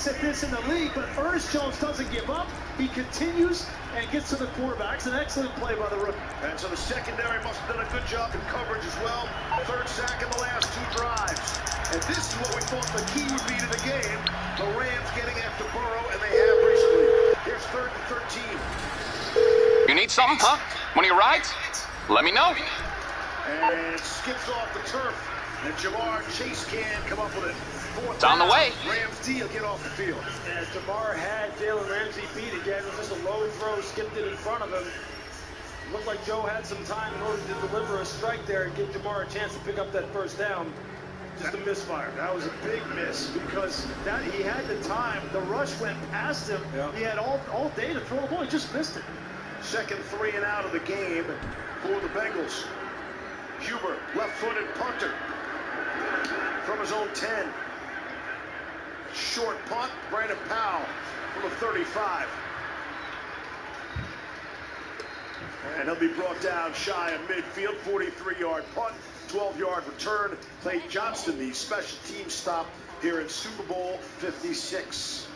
best at this in the league, but Ernest Jones doesn't give up. He continues and gets to the quarterback. It's an excellent play by the rookie. And so the secondary must have done a good job in coverage as well. Third sack in the last 2 drives. And this is what we thought the key would be to the game. The Rams getting after Burrow, and they have recently. Here's 3rd and 13. You need something, huh? One of your rides? Let me know. And skips off the turf. And Ja'Marr Chase can come up with it. It's on the way. Rams D will get off the field. As Ja'Marr had Jalen Ramsey beat again, it was just a low throw, skipped it in front of him. Looked like Joe had some time in order to deliver a strike there and give Ja'Marr a chance to pick up that first down. Just a misfire. That was a big miss because that he had the time. The rush went past him. Yeah. He had all day to throw the ball. He just missed it. Second 3 and out of the game for the Bengals. Huber, left-footed punter from his own 10. Short punt, Brandon Powell from the 35. And he'll be brought down shy of midfield, 43-yard punt, 12-yard return. Clay Johnston, the special team stop here in Super Bowl 56.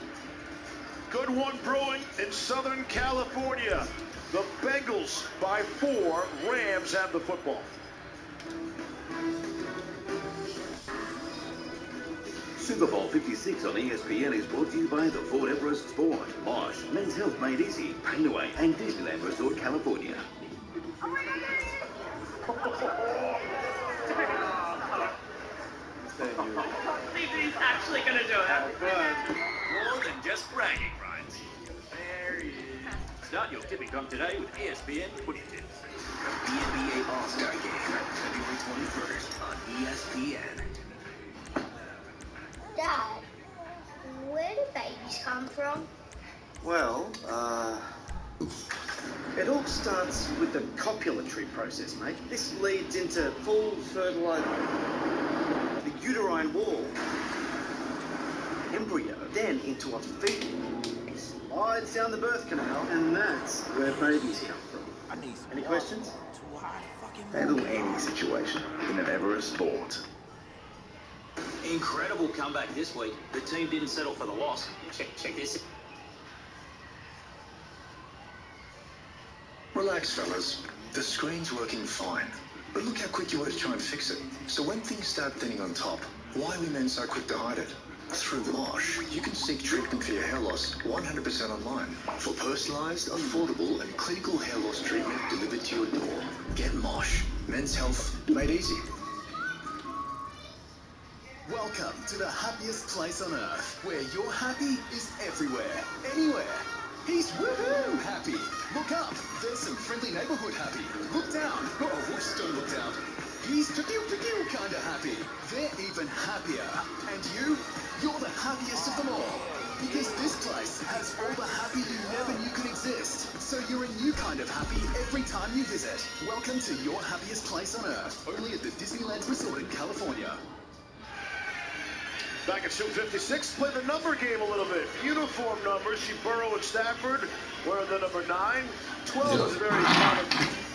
Good one brewing in Southern California. The Bengals by 4. Rams have the football. Super Bowl 56 on ESPN is brought to you by the Ford Everest Sport, Mosh, Men's Health Made Easy, Painaway, and Disneyland Resort, California. Oh my goodness! He's actually gonna do it. More than just bragging rights. There he is. Start your tipping comp today with ESPN Footy Tips. The NBA All-Star Game, February 21st on ESPN. Dad, where do babies come from? Well, it all starts with the copulatory process, mate. This leads into full fertilization, the uterine wall, embryo, then into a fetus. Slides down the birth canal, and that's where babies come from. Any questions? Handle any situation in an Everest Sport. Incredible comeback this week. The team didn't settle for the loss. Check this. Relax, fellas. The screen's working fine. But look how quick you were to try and fix it. So when things start thinning on top, why are we men so quick to hide it? Through Mosh, you can seek treatment for your hair loss 100% online. For personalized, affordable, and clinical hair loss treatment delivered to your door. Get Mosh. Men's Health Made Easy. Welcome to the happiest place on earth, where your happy is everywhere, anywhere. He's woohoo happy. Look up, there's some friendly neighborhood happy. Look down, oh whoops, don't look down. He's tequil kind of happy. They're even happier. And you're the happiest of them all. Because this place has all the happy you never knew could exist. So you're a new kind of happy every time you visit. Welcome to your happiest place on earth, only at the Disneyland Resort in California. Back at Super 56, play the number game a little bit. Uniform numbers, see Burrow and Stafford wearing the number 9. 12 is very common.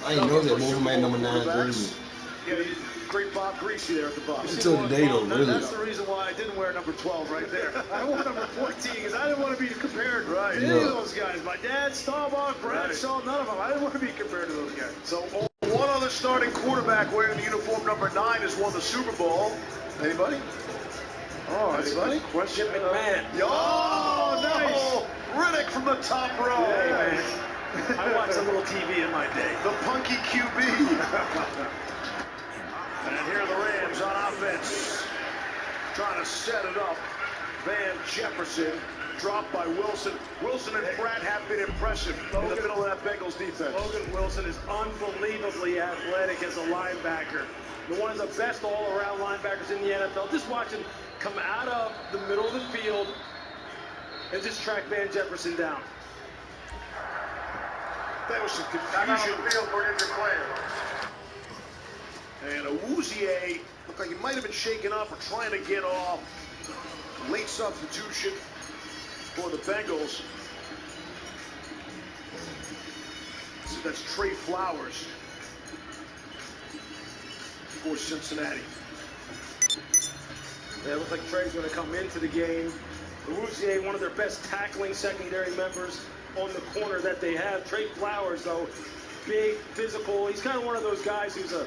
I didn't know that movie made number 9 jersey. Yeah, great Bob Greasy there at the bottom. Until today, though, really. That's the reason why I didn't wear number 12 right there. I wore number 14 because I didn't want to be compared to any of those guys. My dad, Staubach, Bradshaw, none of them. I didn't want to be compared to those guys. So one other starting quarterback wearing the uniform number 9 has won the Super Bowl. Anybody? Oh, that's funny. Question McMahon. Oh, nice. Riddick from the top row. Hey, man. I watched a little TV in my day. The punky QB. And here are the Rams on offense. Trying to set it up. Van Jefferson dropped by Wilson. Wilson and Pratt have been impressive in the middle of that Bengals defense. Logan Wilson is unbelievably athletic as a linebacker. One of the best all-around linebackers in the NFL. Just watch him come out of the middle of the field and just track Van Jefferson down. That was some confusion. And Awuzie looked like he might have been shaken up or trying to get off. Late substitution for the Bengals. So that's Trey Flowers for Cincinnati. Yeah, it looks like Trey's going to come into the game Rouzier, one of their best tackling secondary members on the corner that they have. Trey Flowers, though, big, physical. He's kind of one of those guys who's a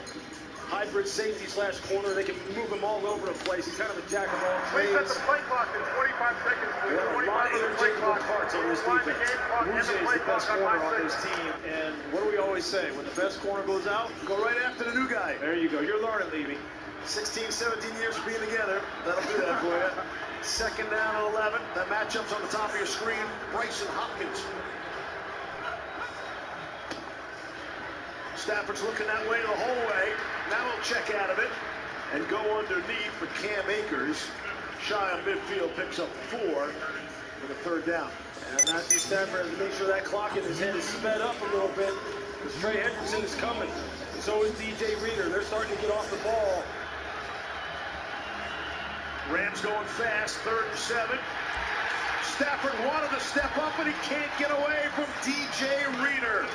hybrid safety slash corner. They can move him all over the place. He's kind of a jack of all trades. Please set the play clock in 25 seconds. Please. A lot of interchangeable parts on this defense. Rouzier is the best corner on this team. And what do we always say? When the best corner goes out, Go right after the new guy. there you go. You're learning, Levy. 16, 17 years of being together. That'll do that for you. Second down and 11. The matchup's on the top of your screen. Bryson Hopkins. Stafford's looking that way to the hallway. Now he'll check out of it and go underneath for Cam Akers. Shy of midfield, picks up 4 for the third down. And Matthew Stafford has to make sure that clock in his head is sped up a little bit because Trey Hendrickson is coming. And so is DJ Reader. They're starting to get off the ball. Rams going fast, 3rd and 7. Stafford wanted to step up, but he can't get away from DJ Reader.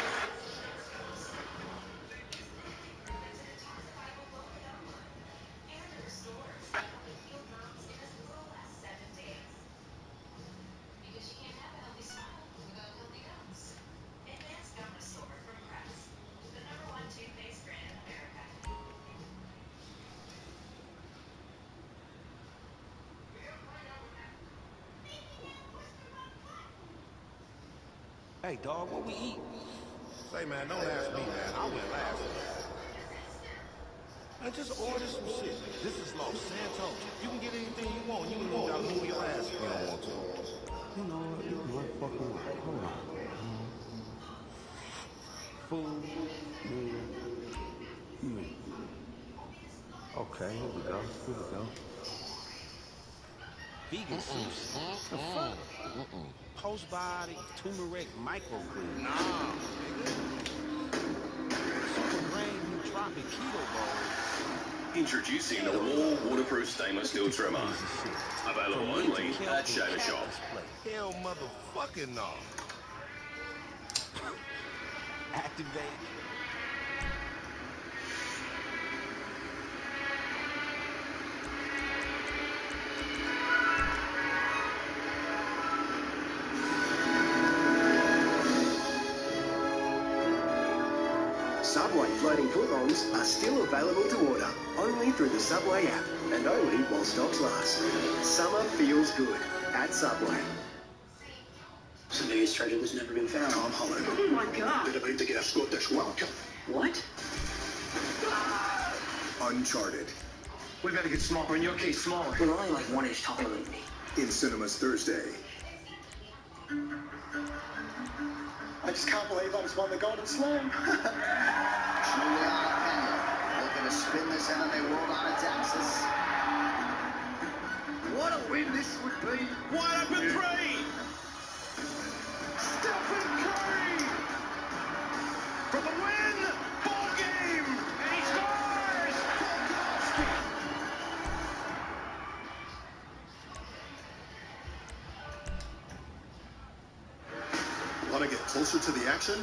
Hey, dog, what we eat? Say, man, don't ask me, man. I went last. Man, just order some shit. This is Los Santos. You can get anything you want. You don't gotta move your ass if you don't want to. You know what fucking right. Hold on. Food. Okay, here we go. Here we go. Vegan soups. The fuck? Postbiotic, turmeric, microgreen. Nah, nigga. Super grain, nootropic, keto bowl. Introducing the Wall Waterproof Stainless Steel Trimmer. Available only at Shaver Shop. Hell motherfucking no. Activate. Subway floating footlongs are still available to order, only through the Subway app, and only while stocks last. Summer feels good at Subway. It's the biggest treasure that's never been found. Tom Holland. Oh my God. We're about to get a Scottish welcome. What? Uncharted. We better get smaller. In your case, smaller. We're only like 1 inch taller than me. In cinemas Thursday. I just can't believe I just won the Golden Slam. Juliana Pena looking to spin this 7-day world on its axis. What a win this would be. Wide open 3. Stephen Curry For the win. Ball game. And he scores. Want to get closer to the action?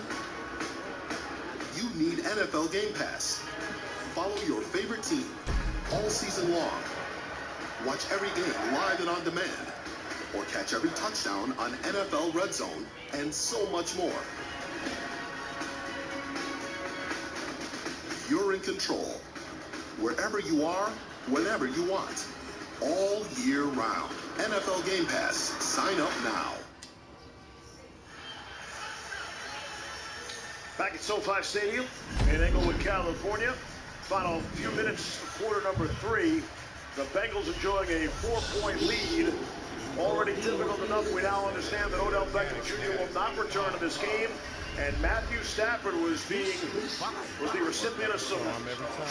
You need NFL Game Pass. Follow your favorite team all season long. Watch every game live and on demand. Or catch every touchdown on NFL Red Zone and so much more. You're in control. Wherever you are, whenever you want. All year round. NFL Game Pass. Sign up now. Back at SoFi Stadium in Englewood, California. Final few minutes of quarter number 3. The Bengals enjoying a 4-point lead. Already difficult enough. We now understand that Odell Beckham Jr. will not return to this game. And Matthew Stafford was the recipient of some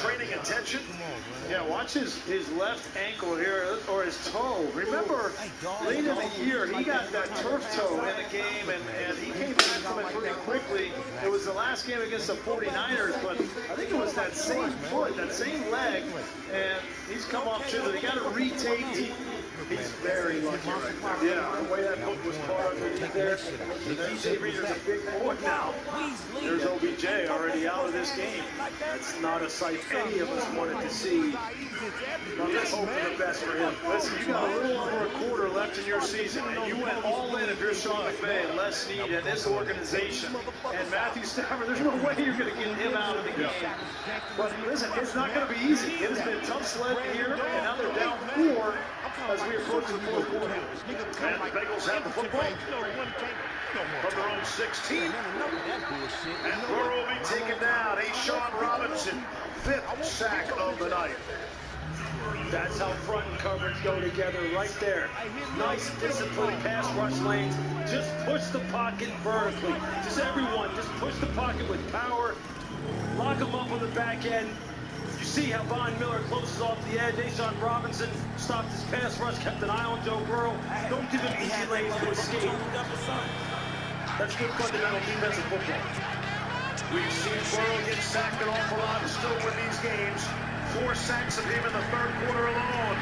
training attention. Yeah, watch his left ankle here, or his toe. Remember, late in the year, he got that turf toe in the game, and he came back from it pretty quickly. It was the last game against the 49ers, but I think it was that same foot, that same leg, and he's come off to it. He got it retaped. He's very lucky right there. Yeah, the way that foot was caught underneath there. DJ Reader's a big boy now. There's OBJ already out of this game. That's not a sight any of us wanted to see. I'm just hoping the best for him. Listen, you got a little over a quarter left in your season, and you went all in if you're Sean McVay and Les Snead and this organization. And Matthew Stafford, there's no way you're going to get him out of the game. But listen, it's not going to be easy. It has been tough sledding here, and now they're down 4 as we approach the fourth quarter. And the Bengals have the football from their own 16. And Burrow will be taken down. A'Shawn Robinson, 5th sack of the night. That's how front and coverage go together right there. Nice, disciplined pass rush lanes. Just push the pocket vertically. Just everyone, just push the pocket with power. Lock them up on the back end. You see how Von Miller closes off the edge. A'Shawn Robinson stopped his pass rush, kept an eye on Joe Burrow. Don't give him easy lanes to escape. That's good fundamental defensive football. We've seen Burrow get sacked an awful lot and still win these games. 4 sacks of him in the third quarter alone.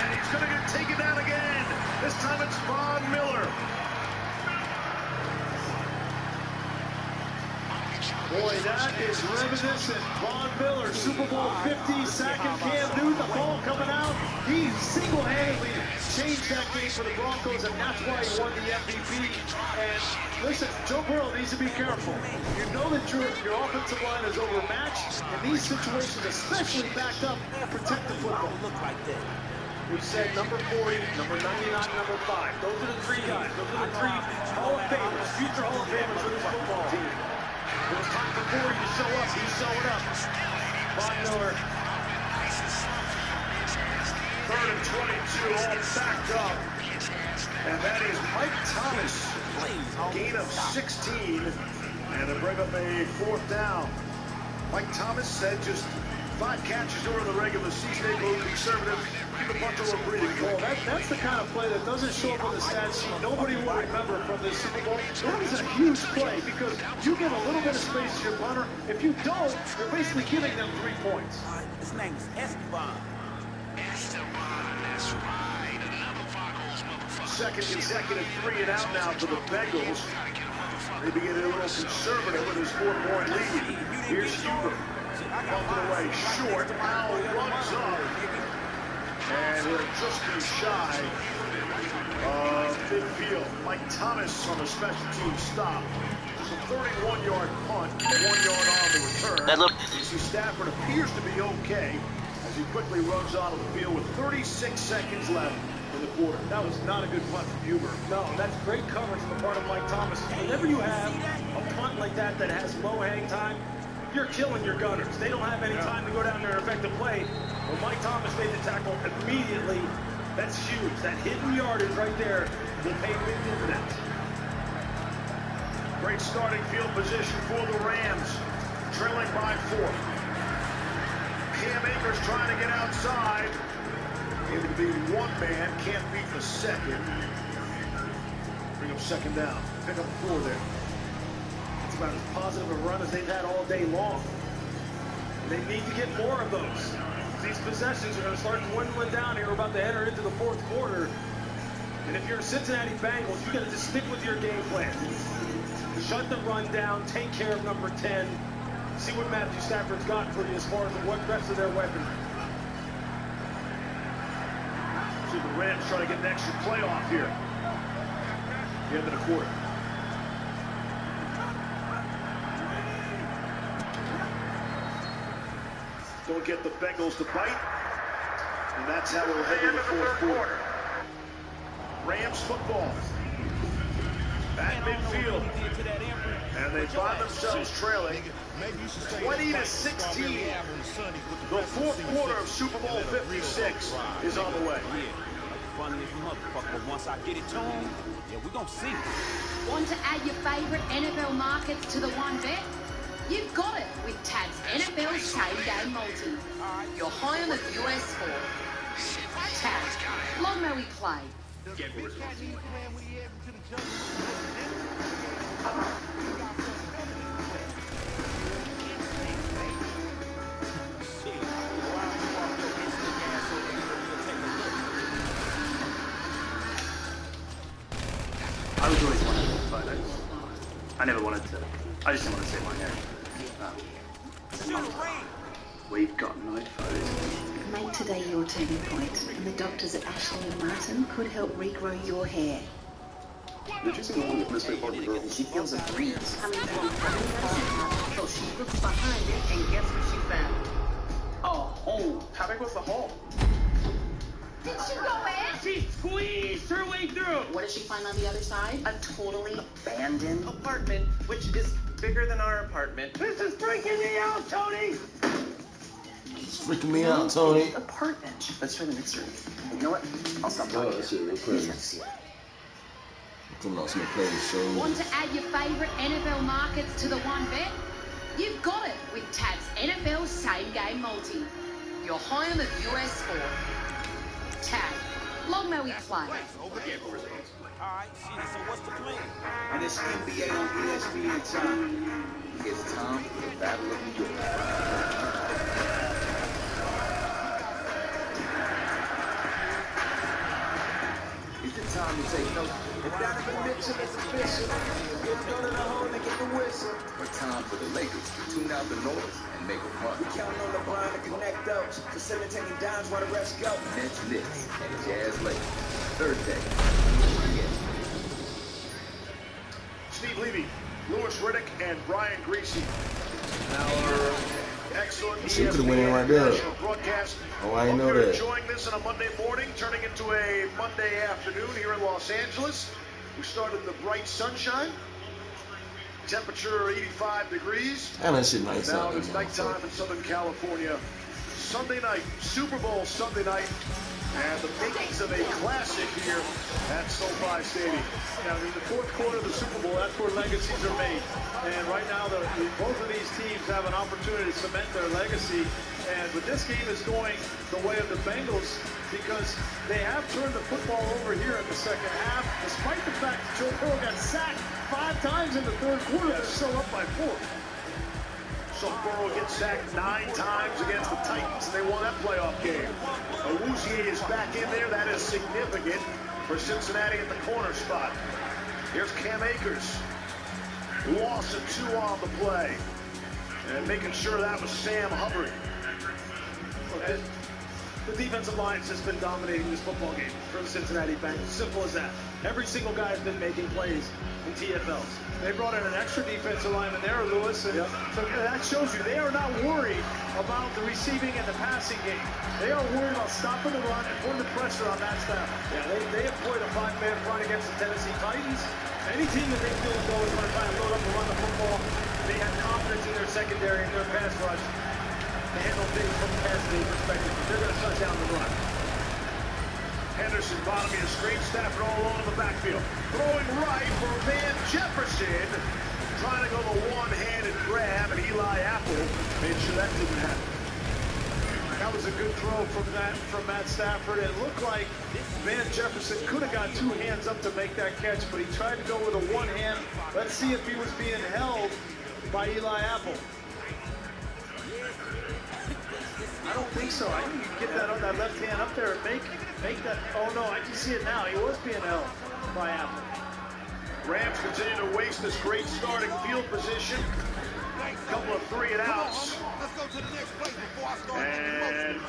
And he's going to get taken down again. This time it's Von Miller. Boy, that is reminiscent. Von Miller, Super Bowl 50, sacking Cam Newton, the ball coming out. He single-handedly changed that game for the Broncos, and that's why he won the MVP. And listen, Joe Burrow needs to be careful. You know that your offensive line is overmatched in these situations, especially backed up, protect the football. We said number 40, number 99, number 5. Those are the 3 guys. Those are the 3 Hall of Famers, future Hall of Famers for this football team. It was time for Corey to show up. He's showing up. Von Miller. 3rd and 22, all backed up. And that is Mike Thomas. Gain of 16. And to bring up a 4th down. Mike Thomas said just 5 catches during the regular season. They go conservative. Keep a bunch of them breathing. Well, that's the kind of play that doesn't show up on the stat sheet. Nobody will remember from this Super Bowl. That was a huge play because you give a little bit of space to your punter. If you don't, you're basically giving them 3 points. His name is Esteban. That's right. Another 2nd consecutive 3 and out now for the Bengals. They begin a little conservative with his 4-point lead. Here's Huber. Bumping away short. Powell runs up. And he'll just be shy of midfield. Mike Thomas on a special team stop. It's a 31-yard punt, 1 yard on the return. You see Stafford appears to be okay as he quickly runs onto the field with 36 seconds left in the quarter. That was not a good punt from Huber. No, that's great coverage on the part of Mike Thomas. Whenever you have a punt like that that has low hang time, you're killing your gunners. They don't have any time to go down there and affect the play. Well, Mike Thomas made the tackle immediately. That's huge. That hidden yardage right there will pay big dividends. Great starting field position for the Rams. Trailing by 4. Cam Akers trying to get outside. Able to beat 1 man. Can't beat the 2nd. Bring up 2nd down. Pick up 4 there. It's about as positive a run as they've had all day long. They need to get more of those. These possessions are going to start dwindling down here. We're about to enter into the 4th quarter. And if you're Cincinnati Bengals, you got to just stick with your game plan. Shut the run down. Take care of number 10. See what Matthew Stafford's got for you as far as the rest of their weapon. See the Rams trying to get an extra playoff here. The end of the quarter. Don't get the Bengals to bite. And that's how we'll head to the 4th quarter. Rams football. At midfield. And they find themselves trailing 20-16. The 4th quarter of Super Bowl 56 is on the way. Funniest motherfucker, but once I get it to him, yeah, we're gonna see. Want to add your favorite NFL markets to the one bet? You've got it with Tad's NFL Same Game Multi. You're high on the US sport. Tad, long may we play. I was always wanted to photos. I never wanted to. I just didn't want to see my hair. We've got no photos. Make today your turning point, and the doctors at Ashley and Martin could help regrow your hair. Did you see the one with Mr. Barbie Girl? She feels a breeze coming from so she looks behind it, and guess what she found? A hole. How big was the hole? Did she go in? She squeezed her way through. What did she find on the other side? A totally abandoned Apartment, which is bigger than our apartment. This is freaking me out, Tony. It's freaking me out, Tony. apartment. Let's try the next room. You know what? I'll stop Oh, talking. that shit real You just crazy. have to see it. Talking about some players, so. Want to add your favourite NFL markets to the one bet? You've got it with Tad's NFL Same Game Multi. Your high on the US sport. Tad, long may we play. Alright, shit, so what's the plan? And it's NBA on ESPN time. It's time for the Battle of New York. It's the time to take note. If Donovan Mitchell is official, it's go to the hole and get the whistle. But time for the Lakers to tune out the noise and make a run. We count on LeBron to connect those, facilitating dimes while the rest go. Nets, Knicks, and Jazz Lakers. Thursday. Steve Levy, Louis Riddick, and Brian Greasy. Our excellent She could've went in right there. national broadcast. Oh, I ain't know Hope you're that. enjoying this on a Monday morning, turning into a Monday afternoon here in Los Angeles. We started in the bright sunshine. Temperature 85 degrees. And that shit nice Now out it's there, nighttime in Southern California. Sunday night, Super Bowl Sunday night, and the makings of a classic here at SoFi Stadium. Now, in the fourth quarter of the Super Bowl, that's where legacies are made. And right now, both of these teams have an opportunity to cement their legacy. But this game is going the way of the Bengals because they have turned the football over here in the second half, despite the fact that Joe Burrow got sacked 5 times in the third quarter. They're still up by 4. So Burrow gets sacked 9 times against the Titans, and they won that playoff game. Awuzie is back in there. That is significant for Cincinnati at the corner spot. Here's Cam Akers. Loss of 2 on the play. And making sure that was Sam Hubbard. The defensive line has just been dominating this football game for the Cincinnati Bengals. Simple as that. Every single guy has been making plays in TFLs. They brought in an extra defensive lineman there, Lewis, and so that shows you they are not worried about the receiving and the passing game. They are worried about stopping the run and putting the pressure on that staff. Yeah, they employed a 5-man front against the Tennessee Titans. Any team that they feel is going to try and load up and run the football, they have confidence in their secondary and their pass rush to handle things from a pass game perspective. They're going to shut down the run. Henderson bottoming the screen, Stafford all alone in the backfield. Throwing right for Van Jefferson. Trying to go the one-handed grab, and Eli Apple made sure that didn't happen. That was a good throw from Matt Stafford. It looked like Van Jefferson could have got 2 hands up to make that catch, but he tried to go with a one hand. Let's see if he was being held by Eli Apple. I don't think so. I think you get that on that left hand up there and make that. Oh no, I can see it now. He was being held by Apple. Rams continue to waste this great starting field position. A couple of 3-and-outs. And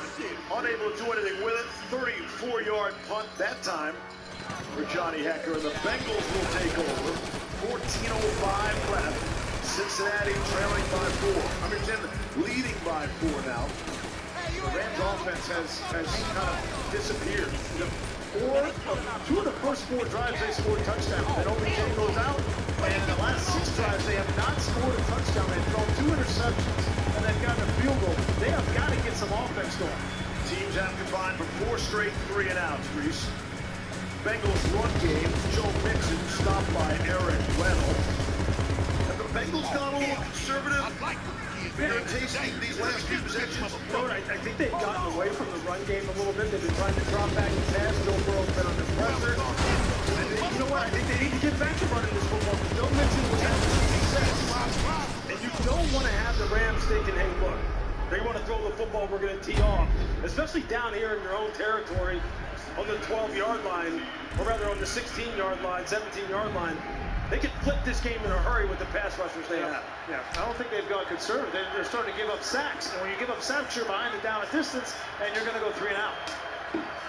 unable to do anything with it. 34-yard punt that time for Johnny Hecker. And the Bengals will take over. 14:05 left. Cincinnati trailing by 4. Huntington leading by 4 now. The Rams offense has kind of disappeared. 2 of the first 4 drives they scored touchdowns. Then OBJ goes out, and in the last 6 drives they have not scored a touchdown. They've thrown 2 interceptions, and they've gotten a field goal. They have got to get some offense going. Teams have combined for 4 straight 3-and-outs, Reese. Bengals run game, Joe Mixon stopped by Eric Weddle. Have the Bengals gone a little conservative? They're tasting these last few possessions. No, I think they've gotten away from the run game a little bit. They've been trying to drop back the pass. Joe Burrow's been under pressure. And you know what? I think they need to get back to running this football. Joe Mixon was having some success. And you don't want to have the Rams thinking, hey, look, they want to throw the football, we're going to tee off. Especially down here in your own territory on the 12-yard line. or rather on the 16-yard line, 17-yard line. They could flip this game in a hurry with the pass rushers they have. Yeah, I don't think they've gone conservative. They're starting to give up sacks. And when you give up sacks, you're behind it down a distance, and you're going to go 3 and out.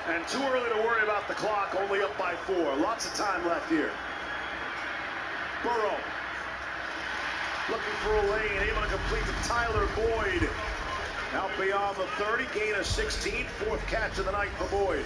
And too early to worry about the clock, only up by 4. Lots of time left here. Burrow looking for a lane, able to complete to Tyler Boyd. Out beyond the 30, gain of 16, 4th catch of the night for Boyd.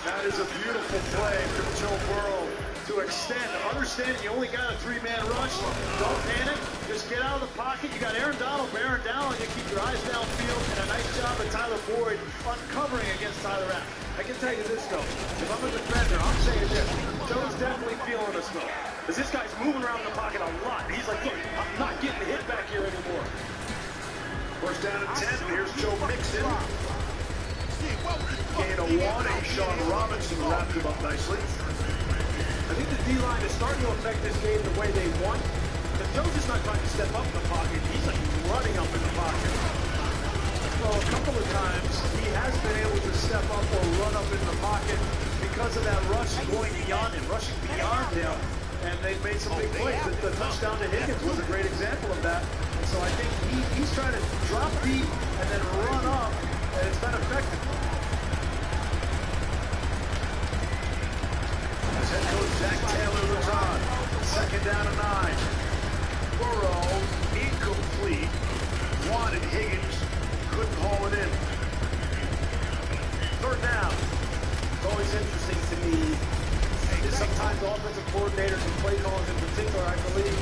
That is a beautiful play from Joe Burrow to extend. Understand you only got a 3-man rush. Don't panic. Just get out of the pocket. You got Aaron Donald bearing down on you. Keep your eyes downfield. And a nice job of Tyler Boyd uncovering against Tyler Rapp. I can tell you this, though. If I'm a defender, I'm saying this. Joe's definitely feeling us, though. Because this guy's moving around the pocket a lot. He's like, look, I'm not getting hit back here anymore. First down and 10. Here's Joe Mixon. Gain of 1, and Sean Robinson wrapped him up nicely. I think the D-line is starting to affect this game the way they want. But Joe's just not trying to step up in the pocket. He's like running up in the pocket. Well, a couple of times he has been able to step up or run up in the pocket because of that rush going beyond him, rushing beyond him. And they've made some big plays. The touchdown to Higgins was a great example of that. And so I think he's trying to drop deep and then run up, and it's been effective. As head coach Zach Taylor was on. 2nd down and 9. Burrow incomplete. Wanted Higgins, couldn't haul it in. 3rd down. It's always interesting to me is sometimes offensive coordinators and play callers in particular, I believe,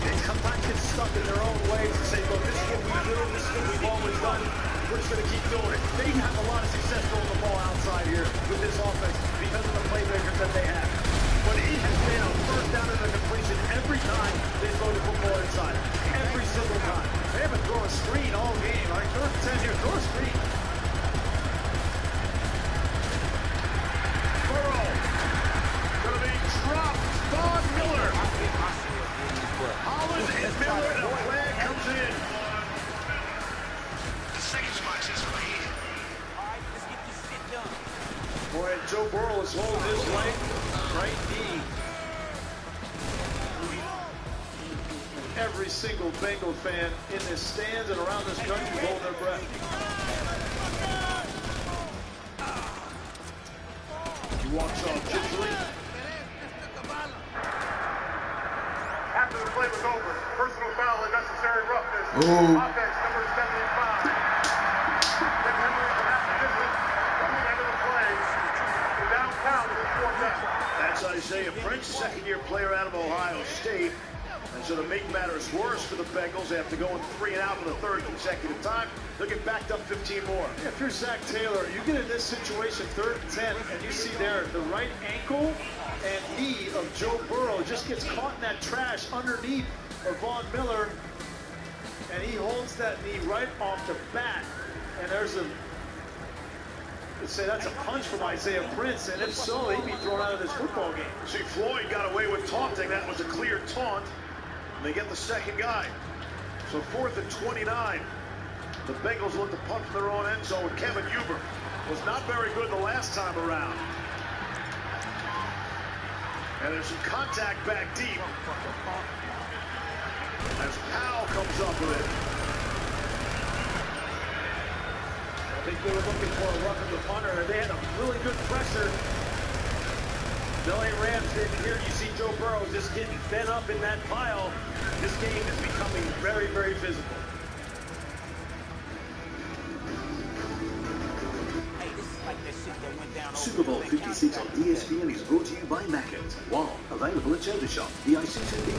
they sometimes get stuck in their own ways and say, look, this is what we do, this is what we've always done, we're just going to keep doing it. They have a lot of success throwing the ball outside here with this offense because of the playmakers that they have. But it has been a 1st down and a completion every time they throw the football inside. Every single time. They haven't thrown a screen all game. All right, 3rd and 10 here, throw a screen. Burrow going to be dropped. Von Miller. Holland and Miller, and a flag comes in. The second spot is right here. Alright, let's get this shit done. Boy, Joe Burrow is holding his right knee. Every single Bengal fan in this stands and around this country is holding their breath. He walks off gingerly. After the play was over, personal foul and necessary roughness. Ooh. Offense number 75. Then Henry from half the distance, coming into the play. The downtown is 4th down. That's Isaiah Prince, 2nd-year player out of Ohio State. And so to make matters worse for the Bengals, after going 3 and out for the 3rd consecutive time, they'll get backed up 15 more. If you're Zach Taylor, you get in this situation, 3rd and 10, and you see there the right ankle and knee of Joe Burrow just gets caught in that trash underneath of Von Miller, and he holds that knee right off the bat, and there's a, let's say that's a punch from Isaiah Prince, and if so, he'd be thrown out of this football game. See, Floyd got away with taunting. That was a clear taunt. And they get the 2nd guy. So 4th and 29. The Bengals look to punt from their own end zone. Kevin Huber was not very good the last time around. And there's some contact back deep as Powell comes up with it. I think they were looking for a roughing the punter. They had a really good pressure. The LA Rams didn't. Here you see Joe Burrow just getting bent up in that pile. This game is becoming very, very physical. Hey, this is like that shit that went down Super Bowl 56 on ESPN is brought to you by Macca's. While available at Total Shop, the ICCB.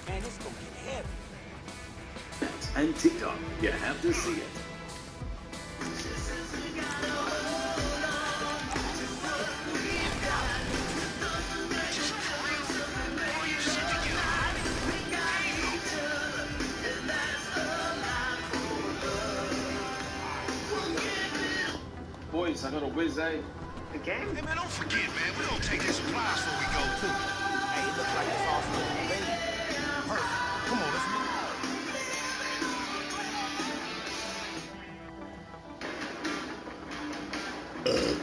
Man, it's gonna get heavy. And TikTok, you have to see it. Boys, I got a whiz, eh? Again? Hey, man, don't forget, man. We don't take their supplies before we go, too. Hey, it looks like it's all still in the vein. Perfect. Come on, let's move. The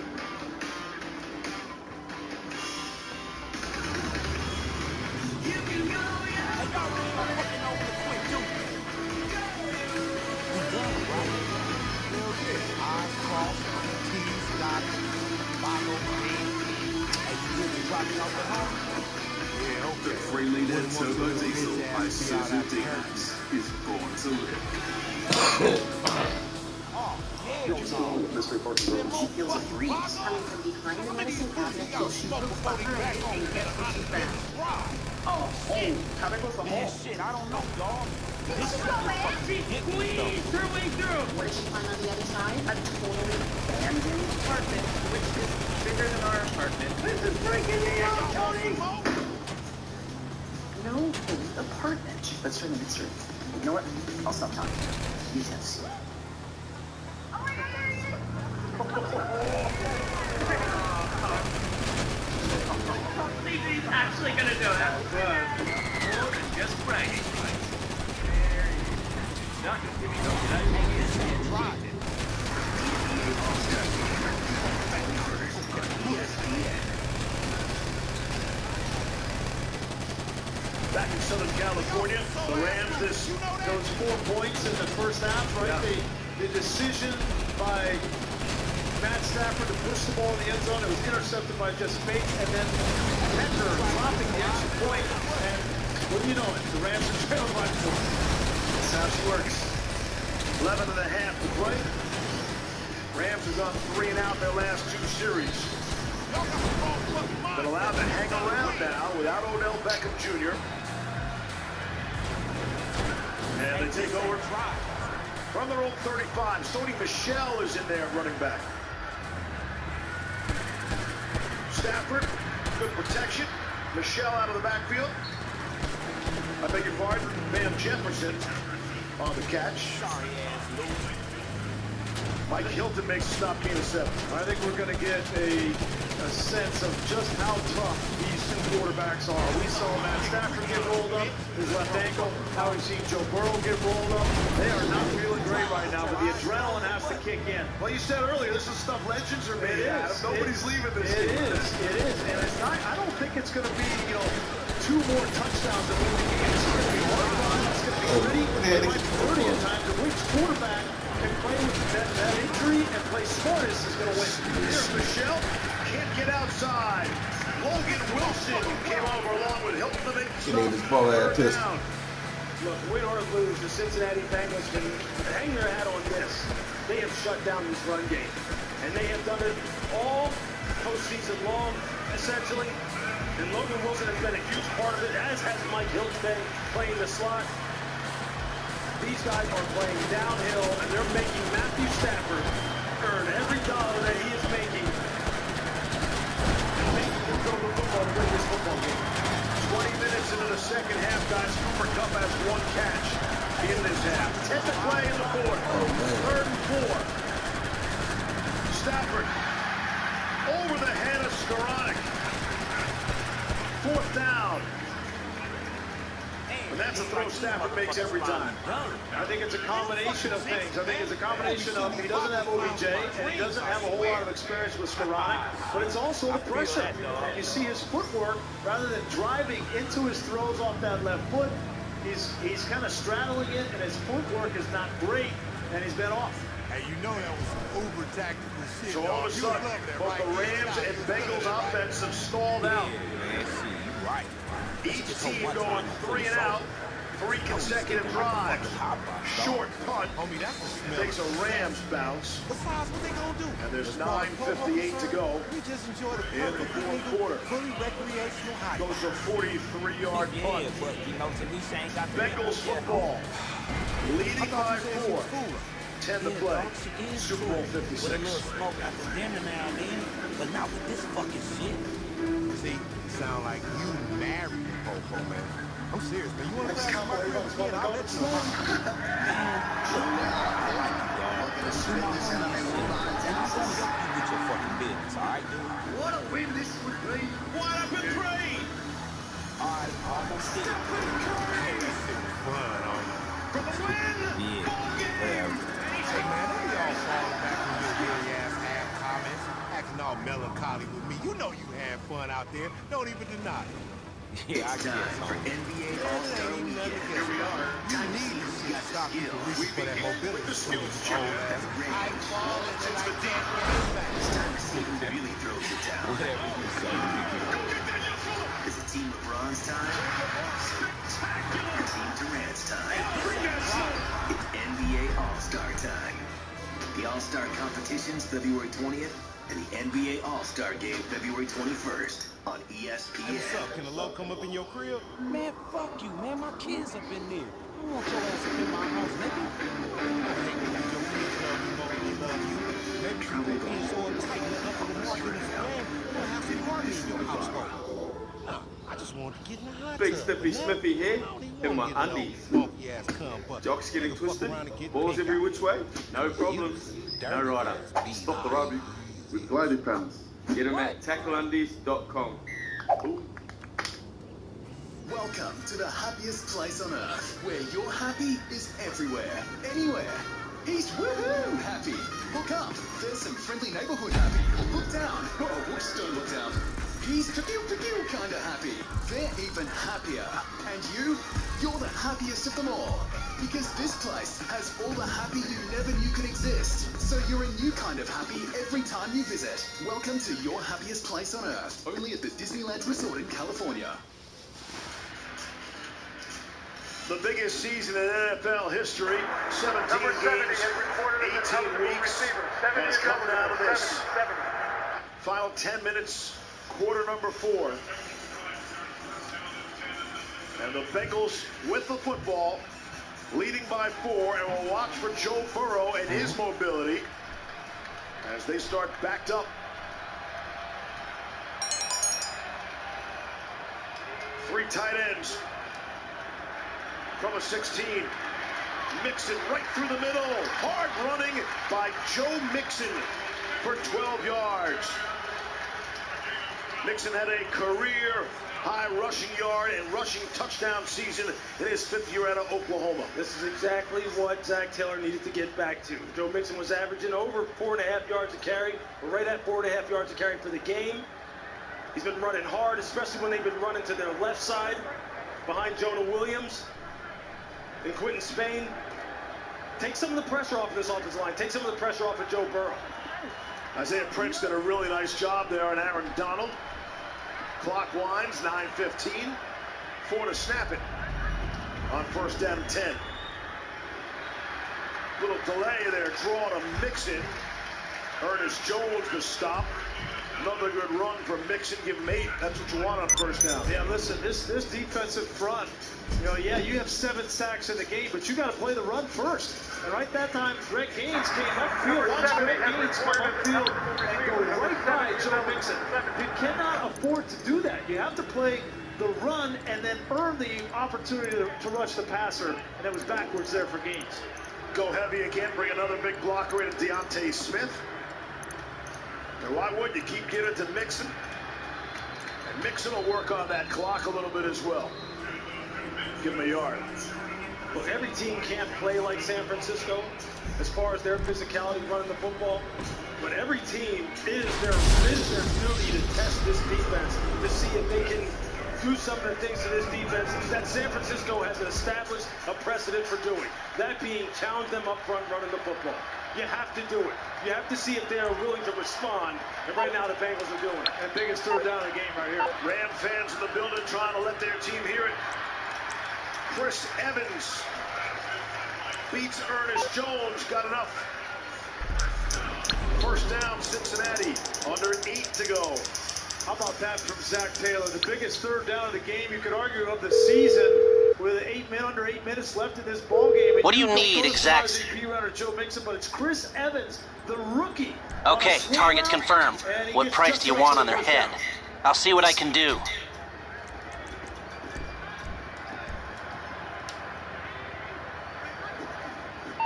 free-leader turbo diesel Isuzu D-Max is born to live. Mystery Park Road. She feels a breeze coming from behind the medicine cabinet, so she looks behind and gets what she's back. Oh, how big was the hole? Shit, I don't know, dog. This shit Squeeze her way through. What did she find on the other side? A totally abandoned apartment, which is bigger than our apartment. This is breaking me out, Tony. No, the apartment. Let's turn the mystery. You know what? I'll stop talking. You just have to see it. He's actually gonna do it. More than just bragging rights. There he is. Not just giving up today. Tried it. Back in Southern California, the Rams, those 4 points in the first half, right? Yeah. The decision by Matt Stafford to push the ball in the end zone, it was intercepted by just Bates, and then Metner dropping the extra point, and what do you know it? The Rams are trailing by 4. That's how she works. 11 and a half to play. Rams is on 3 and out their last 2 series. Been allowed to hang around now without Odell Beckham Jr. And they take over from their own 35. Sony Michel is in there running back. Stafford, good protection. Michel out of the backfield. I beg your pardon, Van Jefferson on the catch. Mike Hilton makes a stop, gain of 7. I think we're going to get a sense of just how tough these 2 quarterbacks are. We saw Matt Stafford get rolled up, his left ankle. Now we've seen Joe Burrow get rolled up. They are not feeling great right now, but the adrenaline has to kick in. Well, you said earlier, this is stuff legends are made out of. Nobody's leaving this game. It is. And it's not, I don't think it's going to be, 2 more touchdowns that win the game. It's going to be hard run. It's going to be gritty. It might be 30 at times. The Wings quarterback can play with that injury and play smartest is going to win. Here's Michel. Can't get outside. Logan Wilson came over along with Hilton to make the this ball out down. Look, win or lose, the Cincinnati Bengals can hang their hat on this. They have shut down this run game. And they have done it all postseason long, essentially. And Logan Wilson has been a huge part of it, as has Mike Hilton been playing the slot. These guys are playing downhill, and they're making Matthew Stafford earn every dollar that he is making. And making him go to football to win this football game. 20 minutes into the second half, guys. Cooper Kupp has 1 catch in this half. 10 to play in the 4th. 3rd and 4. Stafford over the head of Skoranek. 4th down. And that's a throw Stafford makes every time. I think it's a combination of things. I think it's a combination of he doesn't have OBJ and he doesn't have a whole lot of experience with Skoranek, but it's also the pressure. And you see his footwork, rather than driving into his throws off that left foot, he's kind of straddling it, and his footwork is not great, and he's been off. Hey, you know that was some uber tactical shit. So all of a sudden, both the Rams and Bengals offense have stalled out. Each team going 3 and out, 3 consecutive drives. Short punt takes a Rams bounce. And there's 9:58 to go in the 4th quarter. Goes a 43-yard punt. Bengals football leading by 4. 10 to play. Super Bowl 56. But not with this fucking shit. See, you sound like you married Popo, man. I'm serious, man. You want to I just can't believe I was going to go to Man, Looking to spin this out, they roll on to Texas. you get your fucking business, all right, dude? What a win this would be. What up and trade? All right, almost it. Hey, this shit was fun, on you. For the win! Yeah, whatever. Hey, man, don't be all falling back on your weary ass half comments. all melancholy with me. You know you had fun out there. Don't even deny it. Yeah, it's time for NBA All-Star Weekend. Here we are. You need to see a stock you can reach for that mobility soon, old ass. I fall and I can't get back. It's time to see who really throws the towel. Whatever you say. Is it Team LeBron's time? Or Team Durant's time? It's NBA All-Star time. The All-Star competition's February 20th, and the NBA All-Star Game February 21st on ESPN. Hey, what's up? Can the low come up in your crib? Man, fuck you, man. My kids up in there. I don't want your ass up in my house, nigga. I hate when your kids love you more than they love you. Maybe you been being so uptight and up in the market this man. You don't have some harmony in your household. I just wanted to get in the hot Big tub, Snippy man. Smithy here in my undies. Jocks getting twisted, balls every which way, no problems, no rider. Stop the rugby with glided pants. Get them at tackleundies.com. Welcome to the happiest place on earth, where your happy is everywhere, anywhere. He's woohoo happy. Look up, there's some friendly neighborhood happy. Look down, oh whoops, don't look down. He's pew kind of happy. They're even happier. And you're the happiest of them all. Because this place has all the happy you never knew could exist. So you're a new kind of happy every time you visit. Welcome to your happiest place on earth, only at the Disneyland Resort in California. The biggest season in NFL history, 17 games, 18 weeks, has come down to this. Final 10 minutes, quarter number 4. And the Bengals with the football, leading by 4, and we'll watch for Joe Burrow and his mobility as they start backed up. 3 tight ends. From a 16, Mixon right through the middle. Hard running by Joe Mixon for 12 yards. Mixon had a career-high rushing yard and rushing touchdown season in his 5th year out of Oklahoma. This is exactly what Zach Taylor needed to get back to. Joe Mixon was averaging over 4.5 yards a carry, or right at 4.5 yards a carry for the game. He's been running hard, especially when they've been running to their left side behind Jonah Williams and Quentin Spain. Take some of the pressure off of this offensive line. Take some of the pressure off of Joe Burrow. Isaiah Prince did a really nice job there on Aaron Donald. Clock winds, 9:15. 4 to snap it on 1st down and 10. Little delay there, draw to Mixon. Ernest Jones the stop. Another good run from Mixon. Give him 8. That's what you want on 1st down. Yeah, listen, this defensive front, yeah, you have 7 sacks in the game, but you got to play the run first. And right that time, Greg Gaines came upfield. Watch Greg Gaines come upfield and go right by Joe Mixon. You cannot afford to do that. You have to play the run and then earn the opportunity to rush the passer. And it was backwards there for Gaines. Go heavy again, bring another big blocker in, Deontay Smith. And why would you keep getting to Mixon? And Mixon will work on that clock a little bit as well. Give him a yard. Look, every team can't play like San Francisco as far as their physicality running the football. But every team it is their duty to test this defense to see if they can do some of the things to this defense that San Francisco has established a precedent for doing. That being challenge them up front running the football. You have to do it. You have to see if they are willing to respond. And right now the Bengals are doing it. And biggest 3rd down of the game right here. Ram fans in the building trying to let their team hear it. Chris Evans beats Ernest Jones. Got enough. 1st down, Cincinnati. Under 8 to go. How about that from Zach Taylor? The biggest 3rd down of the game, you could argue, of the season, with under 8 minutes left in this ball game. What do you need exactly? Joe Mixon, but it's Chris Evans, the rookie. Okay, target's confirmed. What price do you want on their head? I'll see what I can do.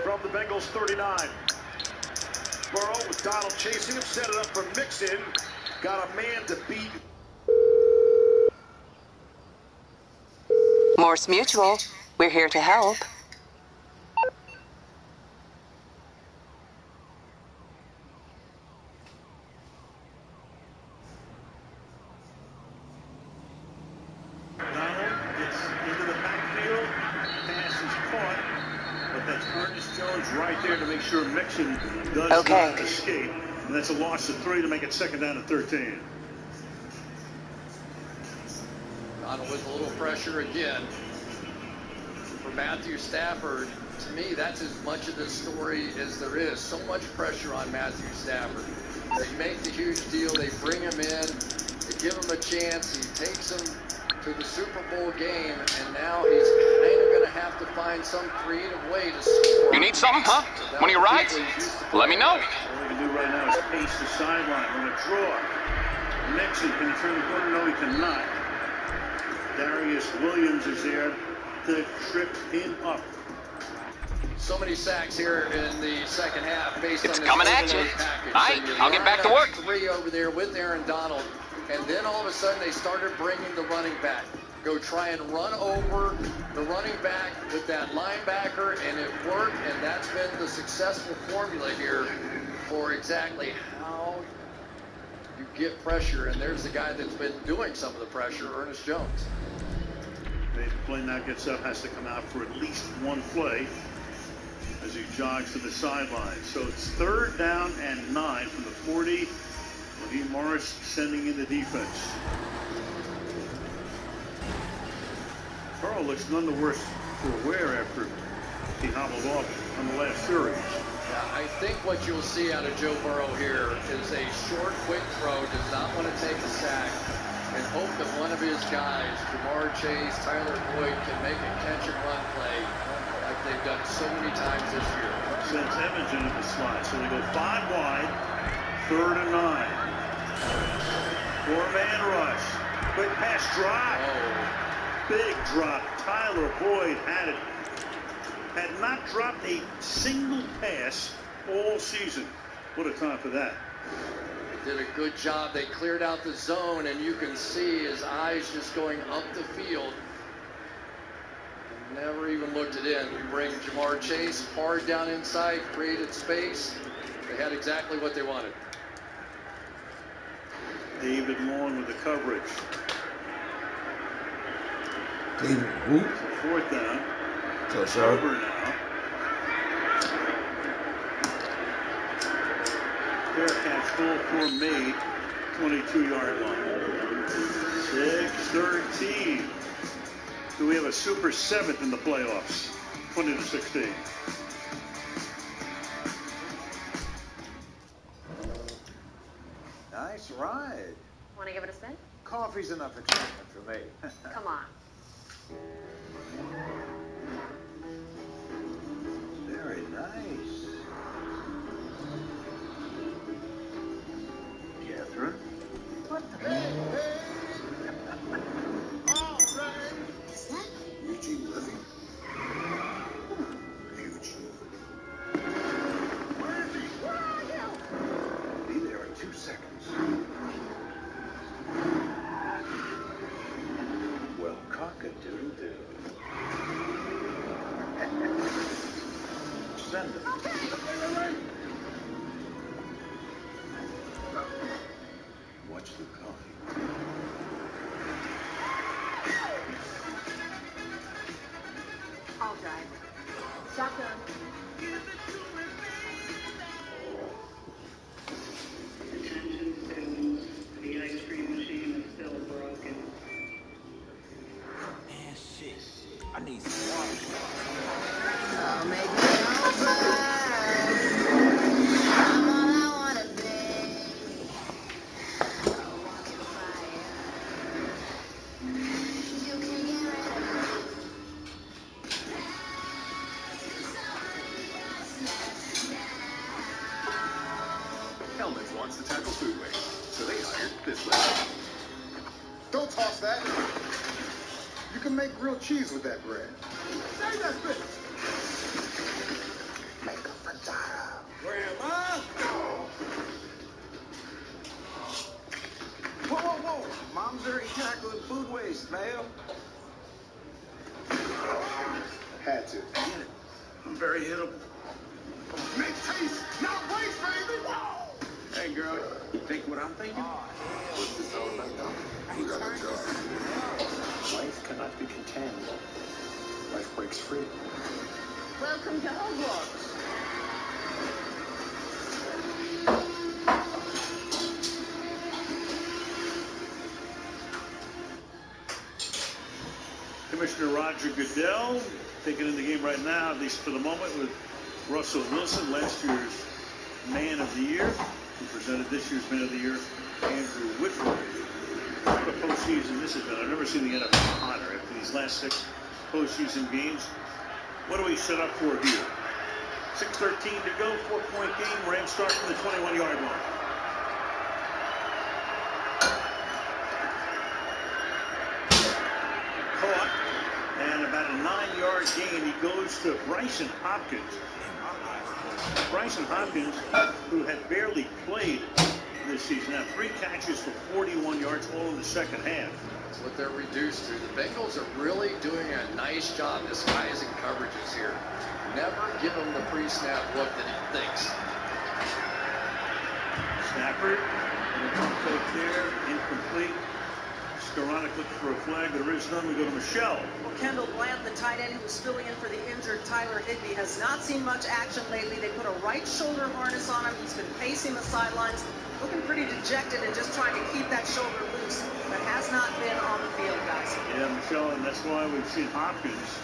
From the Bengals 39. Burrow with Donald chasing him, set it up for Mixon. Got a man to beat. Morse Mutual, we're here to help. That's Ernest Jones right there to make sure Mixon does Okay. not escape. And that's a loss of 3 to make it 2nd down and 13. Donald with a little pressure again. For Matthew Stafford, to me, that's as much of this story as there is. So much pressure on Matthew Stafford. They make the huge deal. They bring him in. They give him a chance. He takes them to the Super Bowl game, and now he's kind of going to have to find some creative way to score. You need something, huh? One of your rides? Let me know. All he can do right now is pace the sideline. We're going to draw. Mixon, can he turn the corner? No, he cannot. Darius Williams is there to trip him up. So many sacks here in the second half based on this coming at you. package. All right, I'll get back to work. 3 over there with Aaron Donald. And then all of a sudden they started bringing the running back. Go try and run over the running back with that linebacker, and it worked, and that's been the successful formula here for exactly how you get pressure. And there's the guy that's been doing some of the pressure, Ernest Jones. The play now gets up, has to come out for at least one play as he jogs to the sideline. So it's 3rd down and 9 from the 40. Raheem Morris sending in the defense. Carl looks none the worse for wear after he hobbled off on the last series. Yeah, I think what you'll see out of Joe Burrow here is a short, quick throw, does not want to take a sack, and hope that one of his guys, Jamar Chase, Tyler Boyd, can make a catch-and-run play like they've done so many times this year. Sends Evans into the slot, so they go 5 wide, 3rd and 9. 4-man rush. Quick pass drop. Big drop. Tyler Boyd had it. Had not dropped a single pass all season. What a time for that. They did a good job. They cleared out the zone, and you can see his eyes just going up the field. Never even looked it in. You bring Jamar Chase hard down inside, created space. They had exactly what they wanted. David Long with the coverage. David, who? 4th down. So, sir. Over now. Fair catch, full for made. 22-yard line. 6-13. So we have a super 7th in the playoffs. 20-16. Nice ride. Want to give it a spin? Coffee's enough excitement for me. Come on. Very nice. Catherine? What the? All right. Is that Eugene Levy? Eugene. Where is he? Where are you? Be there in 2 seconds. Well, cock-a-doodle-doo. Send it. Watch the coffee. I'll drive. Shotgun. Attention students, the ice cream machine is still broken. Man, shit. I need some water. I'll make it over. I'm all I wanna be. I'll walk in fire. You can get rid of Hellman's wants to tackle food waste, so they hired this lad. Don't toss that. You can make grilled cheese with that bread. Save that bitch. Make a frittata. Grandma? Whoa, whoa, whoa. Mom's already tackling food waste, man. Had to. I'm very hittable. Make taste, not waste, baby. Whoa. Hey, girl, you think what I'm thinking? What's this all about, though? We got a job. Life cannot be contained. Life breaks free. Welcome to Hogwarts. Commissioner Roger Goodell taking in the game right now, at least for the moment, with Russell Wilson, last year's Man of the Year, who presented this year's Man of the Year, Andrew Whitworth. What a postseason this has been. I've never seen the NFL hotter after these last 6 postseason games. What do we set up for here? 6:13 to go, 4-point game. Rams start from the 21-yard line. Caught, and about a 9-yard gain. He goes to Brycen Hopkins. Brycen Hopkins, who had barely played this season, had 3 catches for 41 yards, all in the second half. That's what they're reduced to. The Bengals are really doing a nice job disguising coverages here. Never give him the pre-snap look that he thinks. Snapper, and the pump fake there, incomplete. Skoranek looking for a flag. There is none. We go to Michelle. Well, Kendall Bland, the tight end who was filling in for the injured Tyler Higbee, has not seen much action lately. They put a right shoulder harness on him. He's been pacing the sidelines, looking pretty dejected and just trying to keep that shoulder loose, but has not been on the field, guys. Yeah, Michelle, and that's why we've seen Hopkins.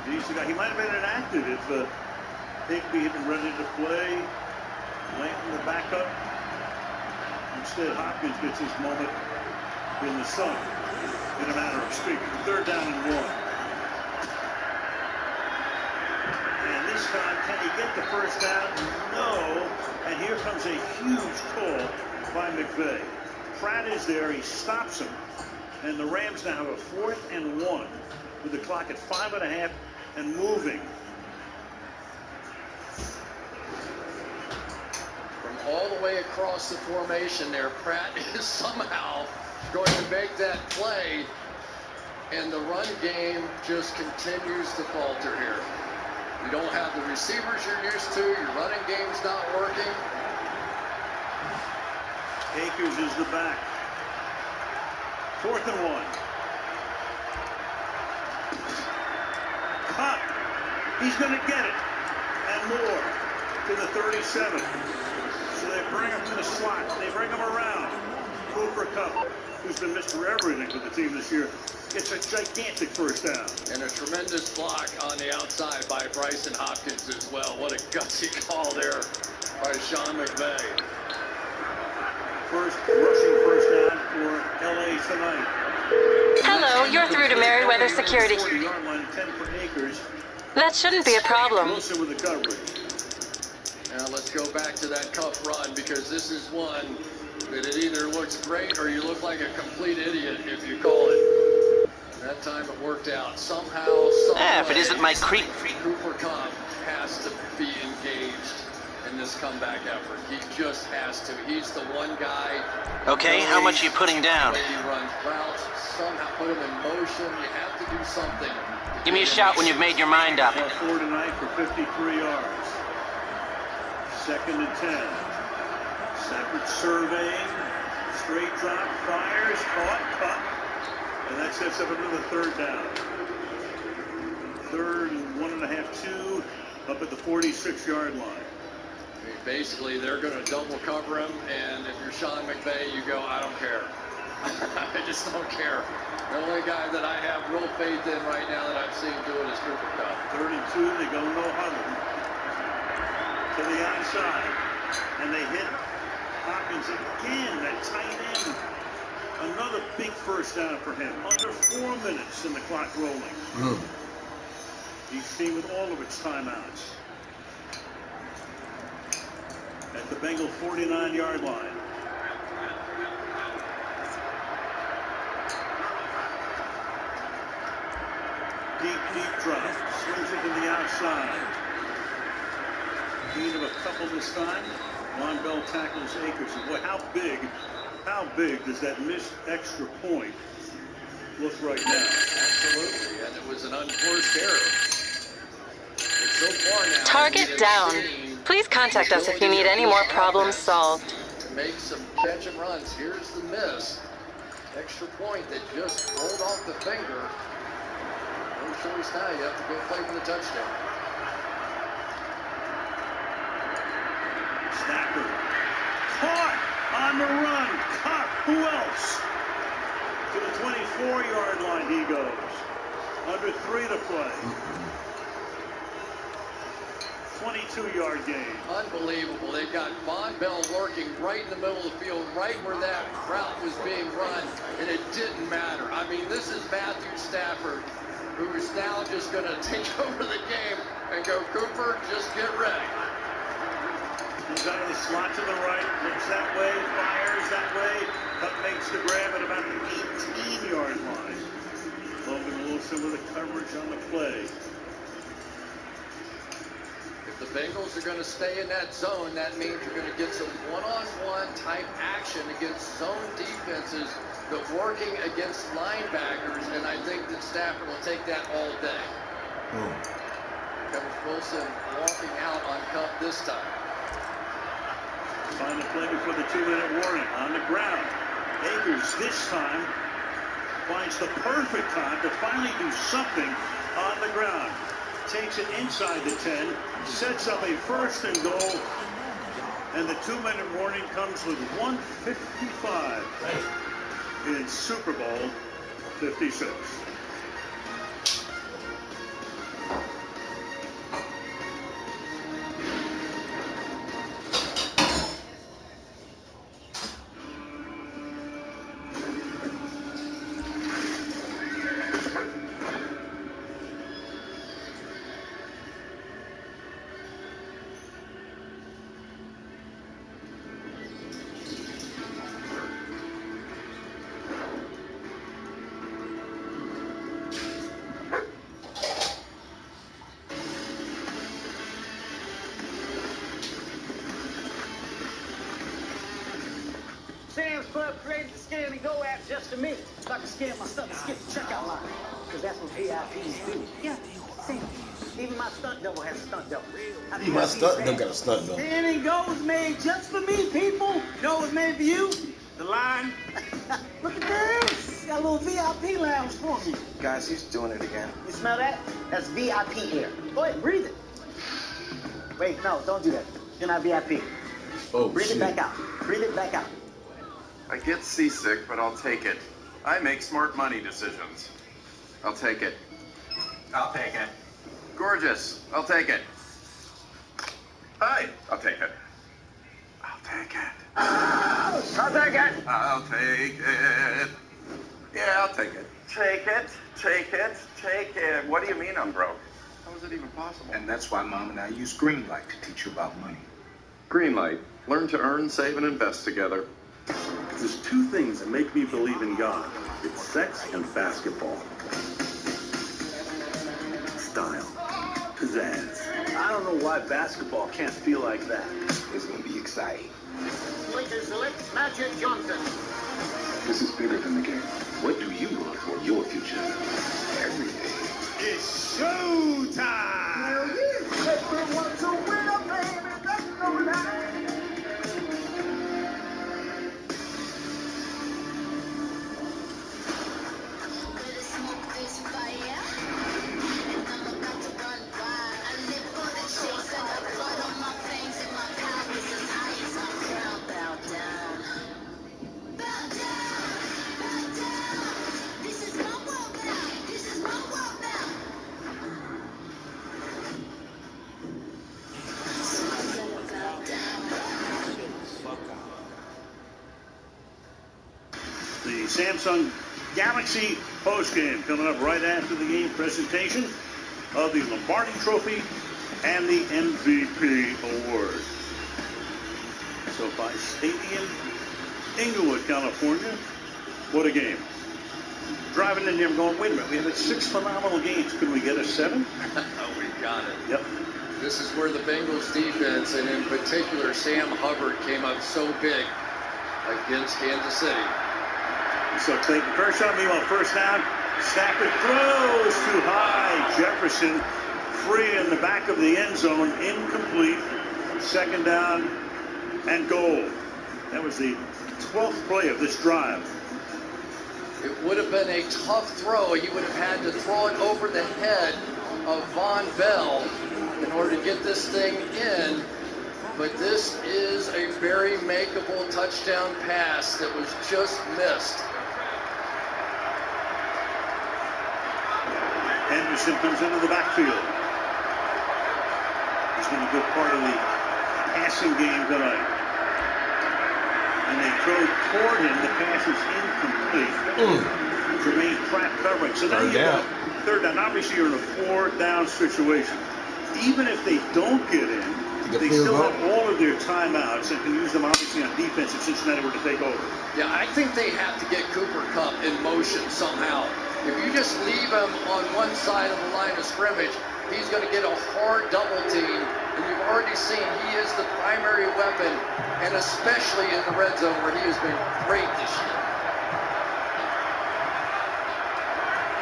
He's the guy. He might have been inactive if Higbee had been ready to play. Lanton, the backup. Instead, Hopkins gets his moment in the sun, in a matter of speaking. 3rd down and 1. And this time, can he get the first down? No. And here comes a huge call by McVay. Pratt is there. He stops him. And the Rams now have a 4th and 1 with the clock at 5.5 and moving. From all the way across the formation there, Pratt is somehow going to make that play, and the run game just continues to falter here. You don't have the receivers you're used to. Your running game's not working. Akers is the back. 4th and 1. Cup. He's going to get it. And more to the 37. So they bring him to the slot. They bring him around. Cooper Kupp, who's been Mr. Everything for the team this year, gets a gigantic first down. And a tremendous block on the outside by Brycen Hopkins as well. What a gutsy call there by Sean McVay. First rushing first down for LA tonight. Hello, you're through to Merriweather Security. 40-yard line, 10 for Akers. That shouldn't be a problem. Wilson with the coverage. Now let's go back to that Kupp run, because this is one that it either looks great or you look like a complete idiot if you call it. And that time it worked out. Somehow, if it isn't my creep. Cooper Kupp has to be engaged in this comeback effort. He just has to. He's the one guy. Okay, how much are you putting down? The way he runs routes, somehow put him in motion. You have to do something. Give me a shout when you've made your mind up. 4 tonight for 53 yards. 2nd and 10. Stafford surveying. Straight drop, fires, caught. And that sets up another 3rd down. 3rd and 1.5, 2, up at the 46-yard line. I mean, basically, they're going to double cover him, and if you're Sean McVay, you go, I don't care. I just don't care. The only guy that I have real faith in right now that I've seen do it is Cooper Kupp. 32, they go no huddle. To the outside, and they hit Hopkins again, that tight end. Another big first down for him. Under 4 minutes and the clock rolling. Each team with all of its timeouts. At the Bengal 49-yard line. Deep drop. Swings it to the outside. Gain of a couple this time. Von Bell tackles Akers. And boy, how big does that missed extra point look right now? Absolutely, and it was an unforced error. And so far now, Target down. Please contact us if you need any more problems solved. To make some catch and runs. Here's the miss. Extra point that just rolled off the finger. choice now. You have to go play for the touchdown. Stafford caught on the run. Caught. Who else? To the 24-yard line he goes. Under 3 to play. 22-yard gain. Unbelievable. They've got Von Bell lurking right in the middle of the field, right where that route was being run, and it didn't matter. I mean, this is Matthew Stafford, who is now just going to take over the game and go, Cooper, just get ready. Comes out of the slot to the right, looks that way, fires that way, but makes the grab at about the 18-yard line. Logan Wilson with the coverage on the play. If the Bengals are going to stay in that zone, that means you're going to get some one-on-one type action against zone defenses that working against linebackers, and I think that Stafford will take that all day. Comes Wilson walking out on Kupp this time. Final play before the 2-minute warning. On the ground. Akers this time finds the perfect time to finally do something on the ground. Takes it inside the 10, sets up a 1st and goal, and the 2-minute warning comes with 1:55 in Super Bowl 56. Sam's Club created the Scan and Go app just for me, so I can scan my stuff and skip the checkout line. Because that's what VIPs do. Yeah, Sam. Even my stunt double has a stunt double. Even my stunt double got a stunt double. Scan and Go was made just for me, people. You know what was made for you? The line. Look at this. Got a little VIP lounge for me. Guys, he's doing it again. You smell that? That's VIP air. Go ahead, breathe it. Wait, no, don't do that. You're not VIP. Oh, breathe it back out. Breathe it back out. I get seasick, but I'll take it. I make smart money decisions. I'll take it. I'll take it. Gorgeous. I'll take it. Hi. I'll take it. I'll take it. I'll take it. I'll take it. Yeah, I'll take it. Take it. Take it. Take it. What do you mean I'm broke? How is it even possible? And that's why Mom and I use Greenlight to teach you about money. Greenlight. Learn to earn, save, and invest together. There's 2 things that make me believe in God. It's sex and basketball. Style. Pizzazz. I don't know why basketball can't feel like that. It's going to be exciting. Lakers select Magic Johnson. This is bigger than the game. What do you want for your future? Everything. It's showtime! Hell yeah! Everyone's a winner, baby. That's no lie. The Samsung Galaxy postgame coming up right after the game presentation of the Lombardi Trophy and the MVP Award. SoFi Stadium, Inglewood, California. What a game. Driving in here going, wait a minute, we have 6 phenomenal games. Could we get a 7? We got it. Yep. This is where the Bengals defense, and in particular Sam Hubbard, came up so big against Kansas City. So Clayton Kershaw, meanwhile, 1st down. Stafford throws too high. Jefferson free in the back of the end zone. Incomplete. 2nd down and goal. That was the 12th play of this drive. It would have been a tough throw. He would have had to throw it over the head of Von Bell in order to get this thing in. But this is a very makeable touchdown pass that was just missed. Henderson comes into the backfield. He's been a good part of the passing game tonight. And they throw toward him. The pass is incomplete. Jermaine Pratt covering. So now you got third down. Obviously, you're in a 4-down situation. Even if they don't get in, they still have all of their timeouts and can use them obviously on defense if Cincinnati were to take over. Yeah, I think they have to get Cooper Kupp in motion somehow. If you just leave him on one side of the line of scrimmage, he's going to get a hard double team. And you've already seen he is the primary weapon, and especially in the red zone where he has been great this year.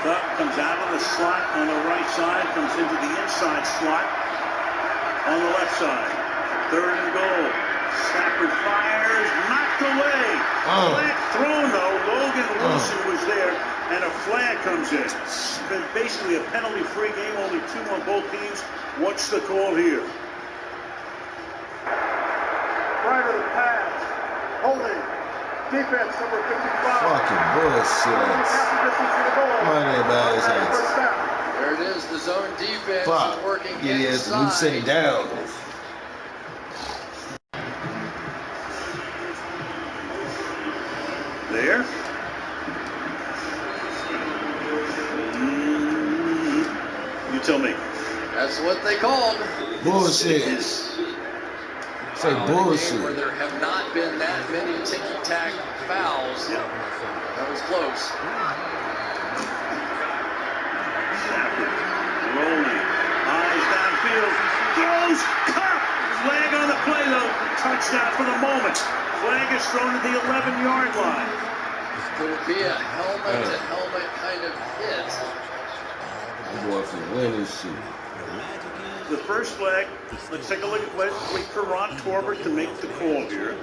Kupp comes out of the slot on the right side, comes into the inside slot on the left side. Third and goal. Stafford fires, knocked away. Flag thrown though. Logan Wilson was there, and a flag comes in. It's been basically a penalty-free game, only 2 on both teams. What's the call here? Right of the pass. Holding. Defense number 55. Fucking bullshit. Money about his hands. There it is. The zone defense is working inside. We sit down. There. You tell me. That's what they called. Bullshit. Say bullshit. Where there have not been that many ticky-tack fouls. That was close. Stafford rolling. Eyes downfield. Throws. Kupp. Flag on the play though. Touchdown for the moment. Flag is thrown at the 11-yard line. Could it be a helmet-to-helmet kind of hit? I'm going for winning shit. The first flag, let's take a look at wait for Ron Torbert to make the call here.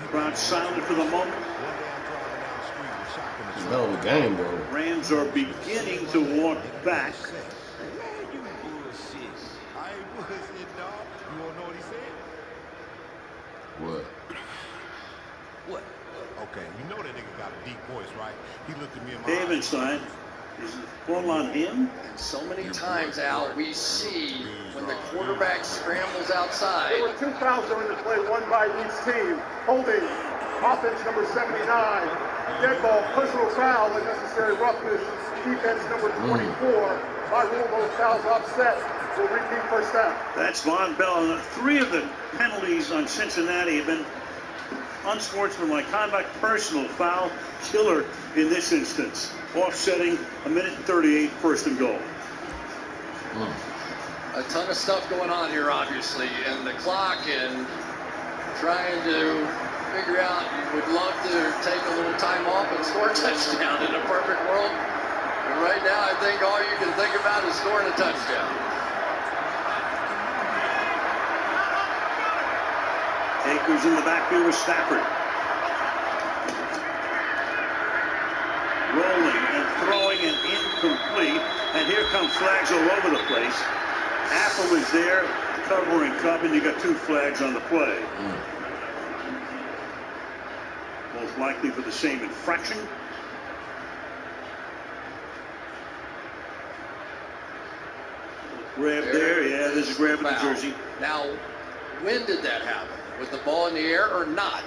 Crowd silent for the moment. No, the game, bro. Rams are beginning to walk back. What? What? Okay, you know that nigga got a deep voice, right? He looked at me in my Havenstein. Is it full on him? And so many times, Al, we see when the quarterback scrambles outside. There were 2 fouls during the play, one by each team. Holding, offense number 79. Dead ball, personal foul, unnecessary roughness. Defense number 24. By rule, those fouls offset. Will repeat first down. That's Von Bell. 3 of the penalties on Cincinnati have been unsportsmanlike conduct, personal foul, killer in this instance. Offsetting a minute and 38, first and goal. A ton of stuff going on here, obviously, and the clock and trying to figure out. You would love to take a little time off and score a touchdown in a perfect world. But right now, I think all you can think about is scoring a touchdown. Akers in the backfield with Stafford. Rolling and throwing and incomplete. And here come flags all over the place. Apple is there covering Kupp, and you got 2 flags on the play. Most likely for the same infraction. Grab there. Yeah, there's a grab in the jersey. Now, when did that happen? Was the ball in the air or not?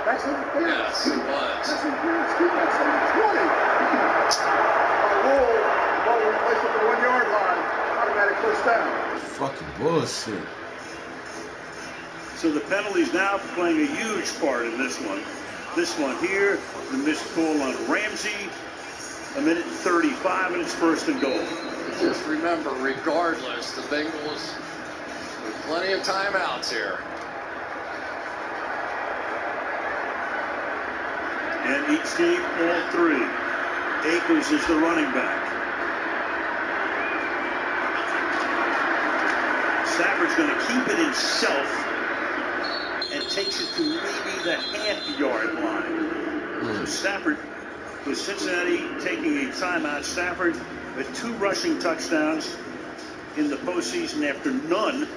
That's interference. Yes, it was. That's interference. Defense number 20. By rule, the ball will be placed at the 1-yard line. Automatic first down. Fucking bullshit. So the penalties now playing a huge part in this one. This one here, the missed call on Ramsey. A minute and 35, and it's first and goal. Just remember, regardless, the Bengals with plenty of timeouts here. And each team, all 3. Akers is the running back. Stafford's going to keep it himself. and takes it to maybe the half-yard line. So Stafford, with Cincinnati taking a timeout, Stafford with 2 rushing touchdowns in the postseason after none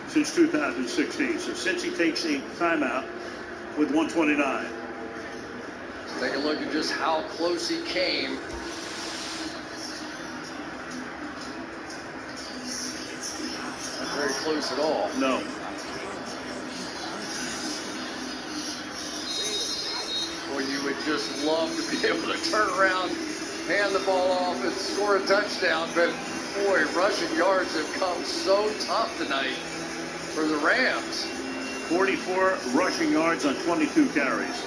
since 2016. So since he takes a timeout with 1:29. Take a look at just how close he came. Not very close at all. No. Boy, you would just love to be able to turn around, hand the ball off, and score a touchdown. But boy, rushing yards have come so tough tonight for the Rams. 44 rushing yards on 22 carries.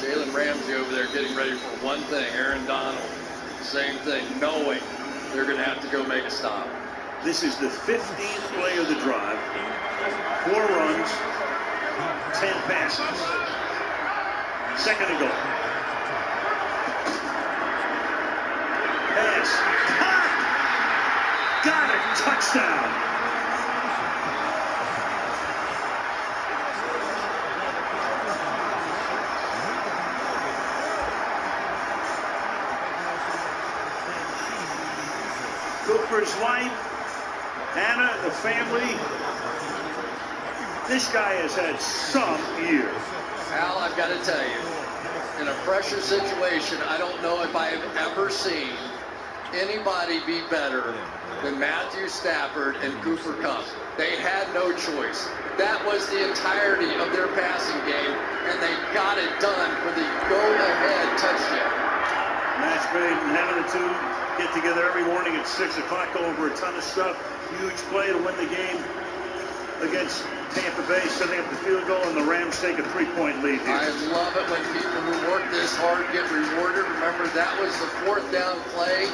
Jalen Ramsey over there getting ready for one thing. Aaron Donald, same thing, knowing they're going to have to go make a stop. This is the 15th play of the drive. 4 runs, 10 passes. Second and goal. Pass. Got it. Touchdown. Cooper's wife, Hannah, the family. This guy has had some year. Al, I've got to tell you, in a pressure situation, I don't know if I have ever seen anybody be better than Matthew Stafford and Cooper Kupp. They had no choice. That was the entirety of their passing game, and they got it done for the go-ahead touchdown. Match made and having the two get together every morning at 6 o'clock, go over a ton of stuff. Huge play to win the game against Tampa Bay, setting up the field goal, and the Rams take a 3-point lead here. I love it when people who work this hard get rewarded. Remember, that was the 4th down play.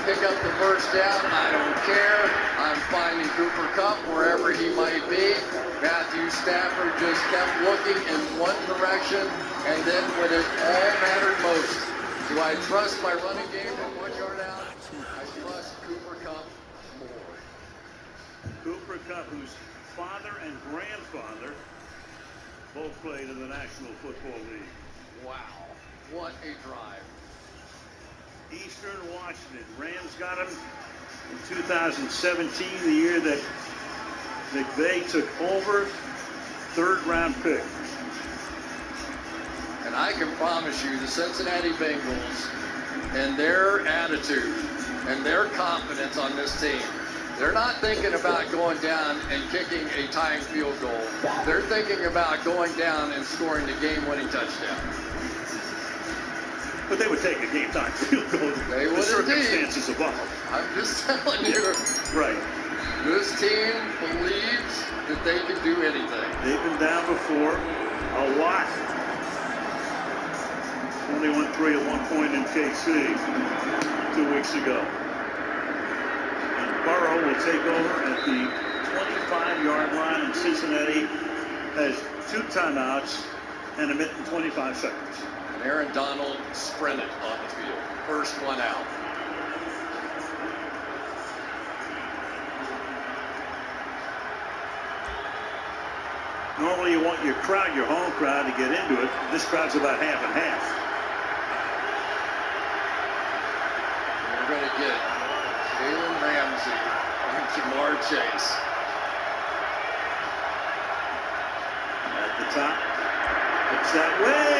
Pick up the first down. I don't care. I'm finding Cooper Kupp wherever he might be. Matthew Stafford just kept looking in one direction, and then when it all mattered most, do I trust my running game from 1 yard out? I trust Cooper Kupp more. Cooper Kupp, whose father and grandfather both played in the National Football League. Wow, what a drive. Eastern Washington. Rams got him in 2017, the year that McVay took over, 3rd-round pick. And I can promise you, the Cincinnati Bengals and their attitude and their confidence on this team, they're not thinking about going down and kicking a tying field goal. They're thinking about going down and scoring the game-winning touchdown. But they would take a game-time field goal. They would the circumstances evolve. I'm just telling you. Right. This team believes that they can do anything. They've been down before a lot. 21-3 at one point in KC 2 weeks ago. And Burrow will take over at the 25-yard line, and Cincinnati has 2 timeouts and a minute and 25 seconds. And Aaron Donald sprinted on the field. First one out. Normally you want your crowd, your home crowd, to get into it. This crowd's about half and half. We're going to get Jalen Ramsey and Jamar Chase. At the top. It's that way.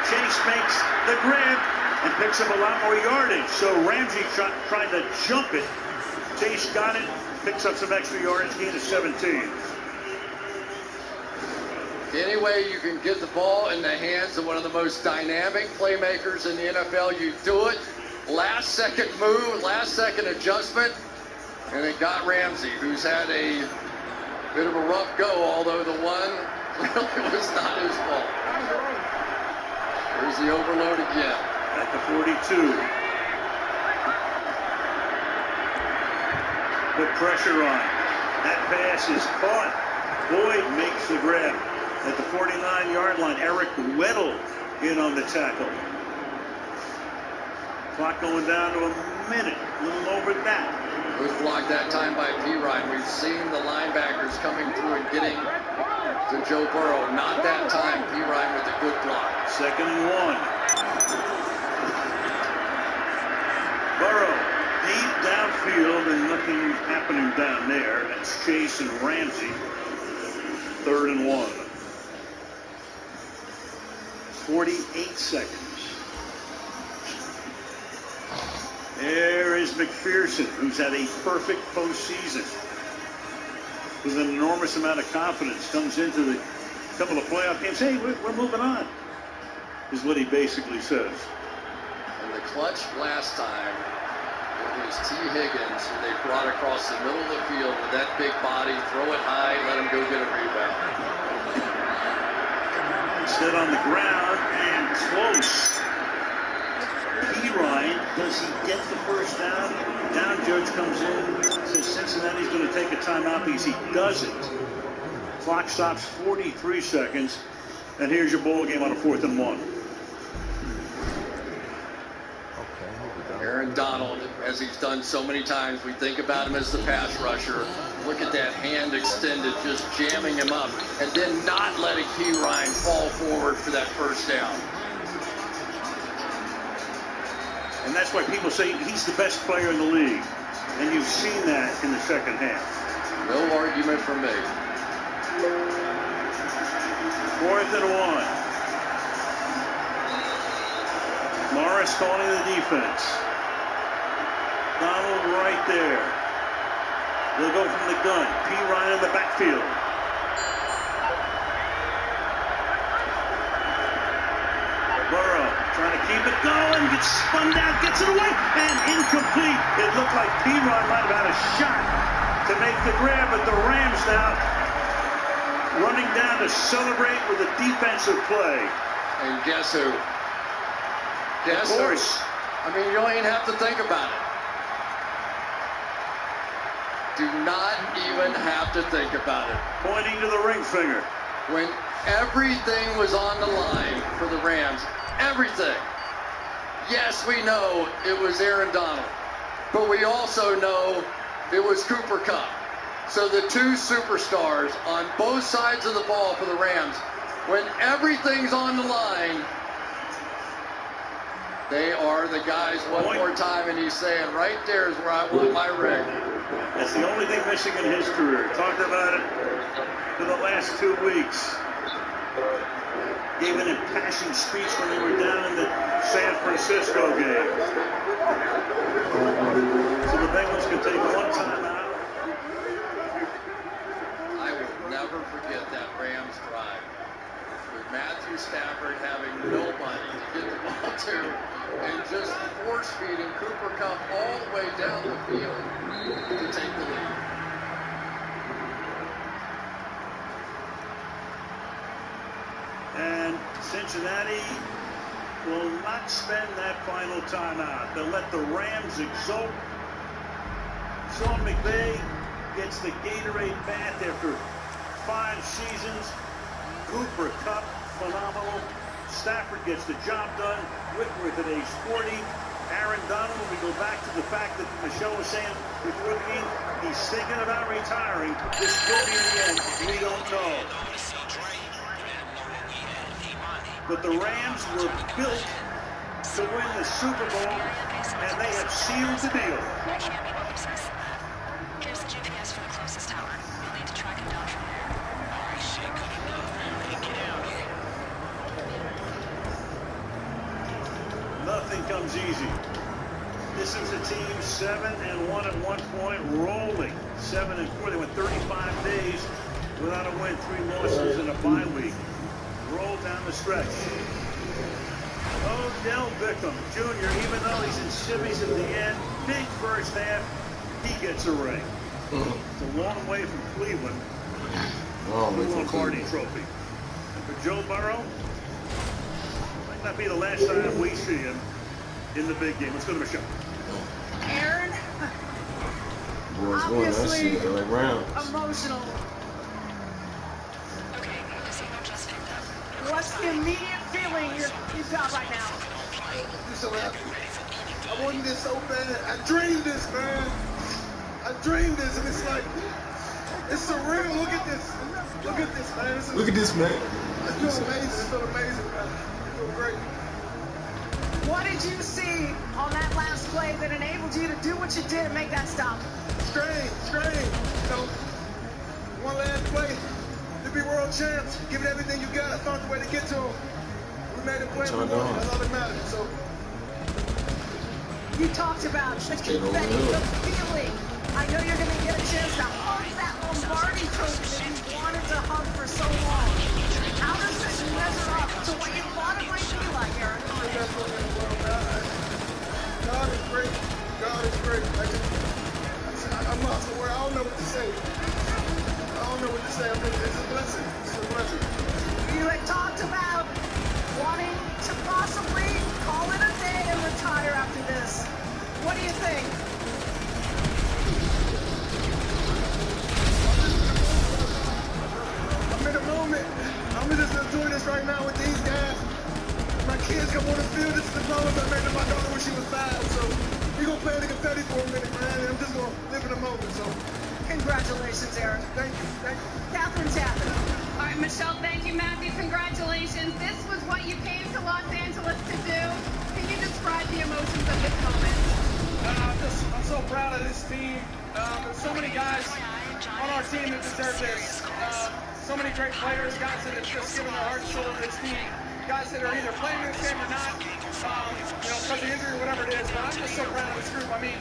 Chase makes the grab and picks up a lot more yardage. So Ramsey trying to jump it. Chase got it, picks up some extra yardage, gain of 17. Any way you can get the ball in the hands of one of the most dynamic playmakers in the NFL, you do it. Last second move, last second adjustment, and it got Ramsey, who's had a bit of a rough go, although the one really was not his fault. There's the overload again. At the 42. Put pressure on. That pass is caught. Boyd makes the grab. At the 49-yard line, Eric Weddle in on the tackle. Clock going down to a minute, a little over that. It was blocked that time by P. Ryan. We've seen the linebackers coming through and getting to Joe Burrow. Not that time. Perine with a good block. 2nd and 1. Burrow deep downfield and nothing happening down there. That's Chase and Ramsey. 3rd and 1. 48 seconds. There is McPherson, who's had a perfect postseason with an enormous amount of confidence. Comes into the couple of playoff games. Hey, we're moving on, is what he basically says. And the clutch last time, it was T. Higgins, who they brought across the middle of the field with that big body, throw it high, let him go get a rebound. Instead on the ground and close. Perine, does he get the first down? Down judge comes in, says Cincinnati's going to take a timeout because he doesn't. Clock stops 43 seconds, and here's your ball game on a 4th and 1. Aaron Donald, as he's done so many times, we think about him as the pass rusher. Look at that hand extended, just jamming him up, and then not letting Perine fall forward for that first down. And that's why people say he's the best player in the league. And you've seen that in the second half. No argument from me. 4th and 1. Morris calling the defense. Donald right there. They'll go from the gun. Perine in the backfield. Burrow trying to keep it going, gets spun down, gets it away, and incomplete. It looked like Perine might have had a shot to make the grab, but the Rams now running down to celebrate with a defensive play. And guess who? Guess of course. Who? I mean, you don't even have to think about it. Do not even have to think about it. Pointing to the ring finger. When everything was on the line for the Rams, everything. Yes, we know it was Aaron Donald, but we also know it was Cooper Kupp. So the two superstars on both sides of the ball for the Rams, when everything's on the line, they are the guys one more time, and he's saying, right there is where I want my ring. That's the only thing missing in his career. Talked about it for the last 2 weeks. Gave an impassioned speech when they were down in the San Francisco game. So the Bengals can take one time out. I will never forget that Rams drive with Matthew Stafford having nobody to get the ball to and just force feeding Cooper Kupp all the way down the field to take the lead. And Cincinnati will not spend that final timeout. They'll let the Rams exult. Sean McVay gets the Gatorade bath after 5 seasons. Cooper Kupp, phenomenal. Stafford gets the job done. Whitworth at age 40. Aaron Donald, we go back to the fact that Michelle was saying before the game, he's thinking about retiring. This could be the end. We don't know. But the Rams were built to win the Super Bowl, and they have sealed the deal. Here's the GPS for the closest tower. You'll need to track him down from there. Alright, shit, good enough, man. Get out here. Nothing comes easy. This is a team 7-1 at one point, rolling 7-4. They went 35 days without a win, 3 losses in a bye week. Roll down the stretch. Odell Beckham Jr., even though he's in shivvies at the end, big first half, he gets a ring. It's a long way from Cleveland. The Lombardi Trophy. And for Joe Burrow, might not be the last time we see him in the big game. Let's go to Michelle. Aaron, Boys going, I see it like round. emotional. What's the immediate feeling you've got right now? I'm so happy. I wanted this so bad. I dreamed this, man. I dreamed this, and it's like, It's surreal. Look at this. Look at this, man. Look at this, man. I feel amazing. I feel amazing, man. I feel great. What did you see on that last play that enabled you to do what you did and make that stop? Strange. You know, one last play to be world champs. Give it everything you got. I found the way to get to him. We made a play. We won. That's all that matters. So. You talked about the confetti, the feeling. I know you're going to get a chance to hug that Lombardi trophy that you wanted to hug for so long. How does this measure up to what you thought it might be like, Aaron? God is great. God is great. I'm lost for words. I don't know what to say. It's a blessing. It's a blessing. You had talked about wanting to possibly call it a day and retire after this. What do you think? I'm in a moment. I'm just enjoying this right now with these guys. My kids come on the field. This is the promise I made to my daughter when she was 5. So we're going to play the confetti for a minute, man. And I'm just going to live in the moment. So congratulations, Aaron. Thank you. Catherine Tappan. All right, Michelle, thank you. Matthew, congratulations. This was what you came to Los Angeles to do. Can you describe the emotions of this moment? I'm so proud of this team. There's so many guys on our team that deserve this. So many great players, guys that have just given their heart and soul to this team. Guys that are either playing this game or not, because of injury or whatever it is. But I'm just so proud of this group. I mean,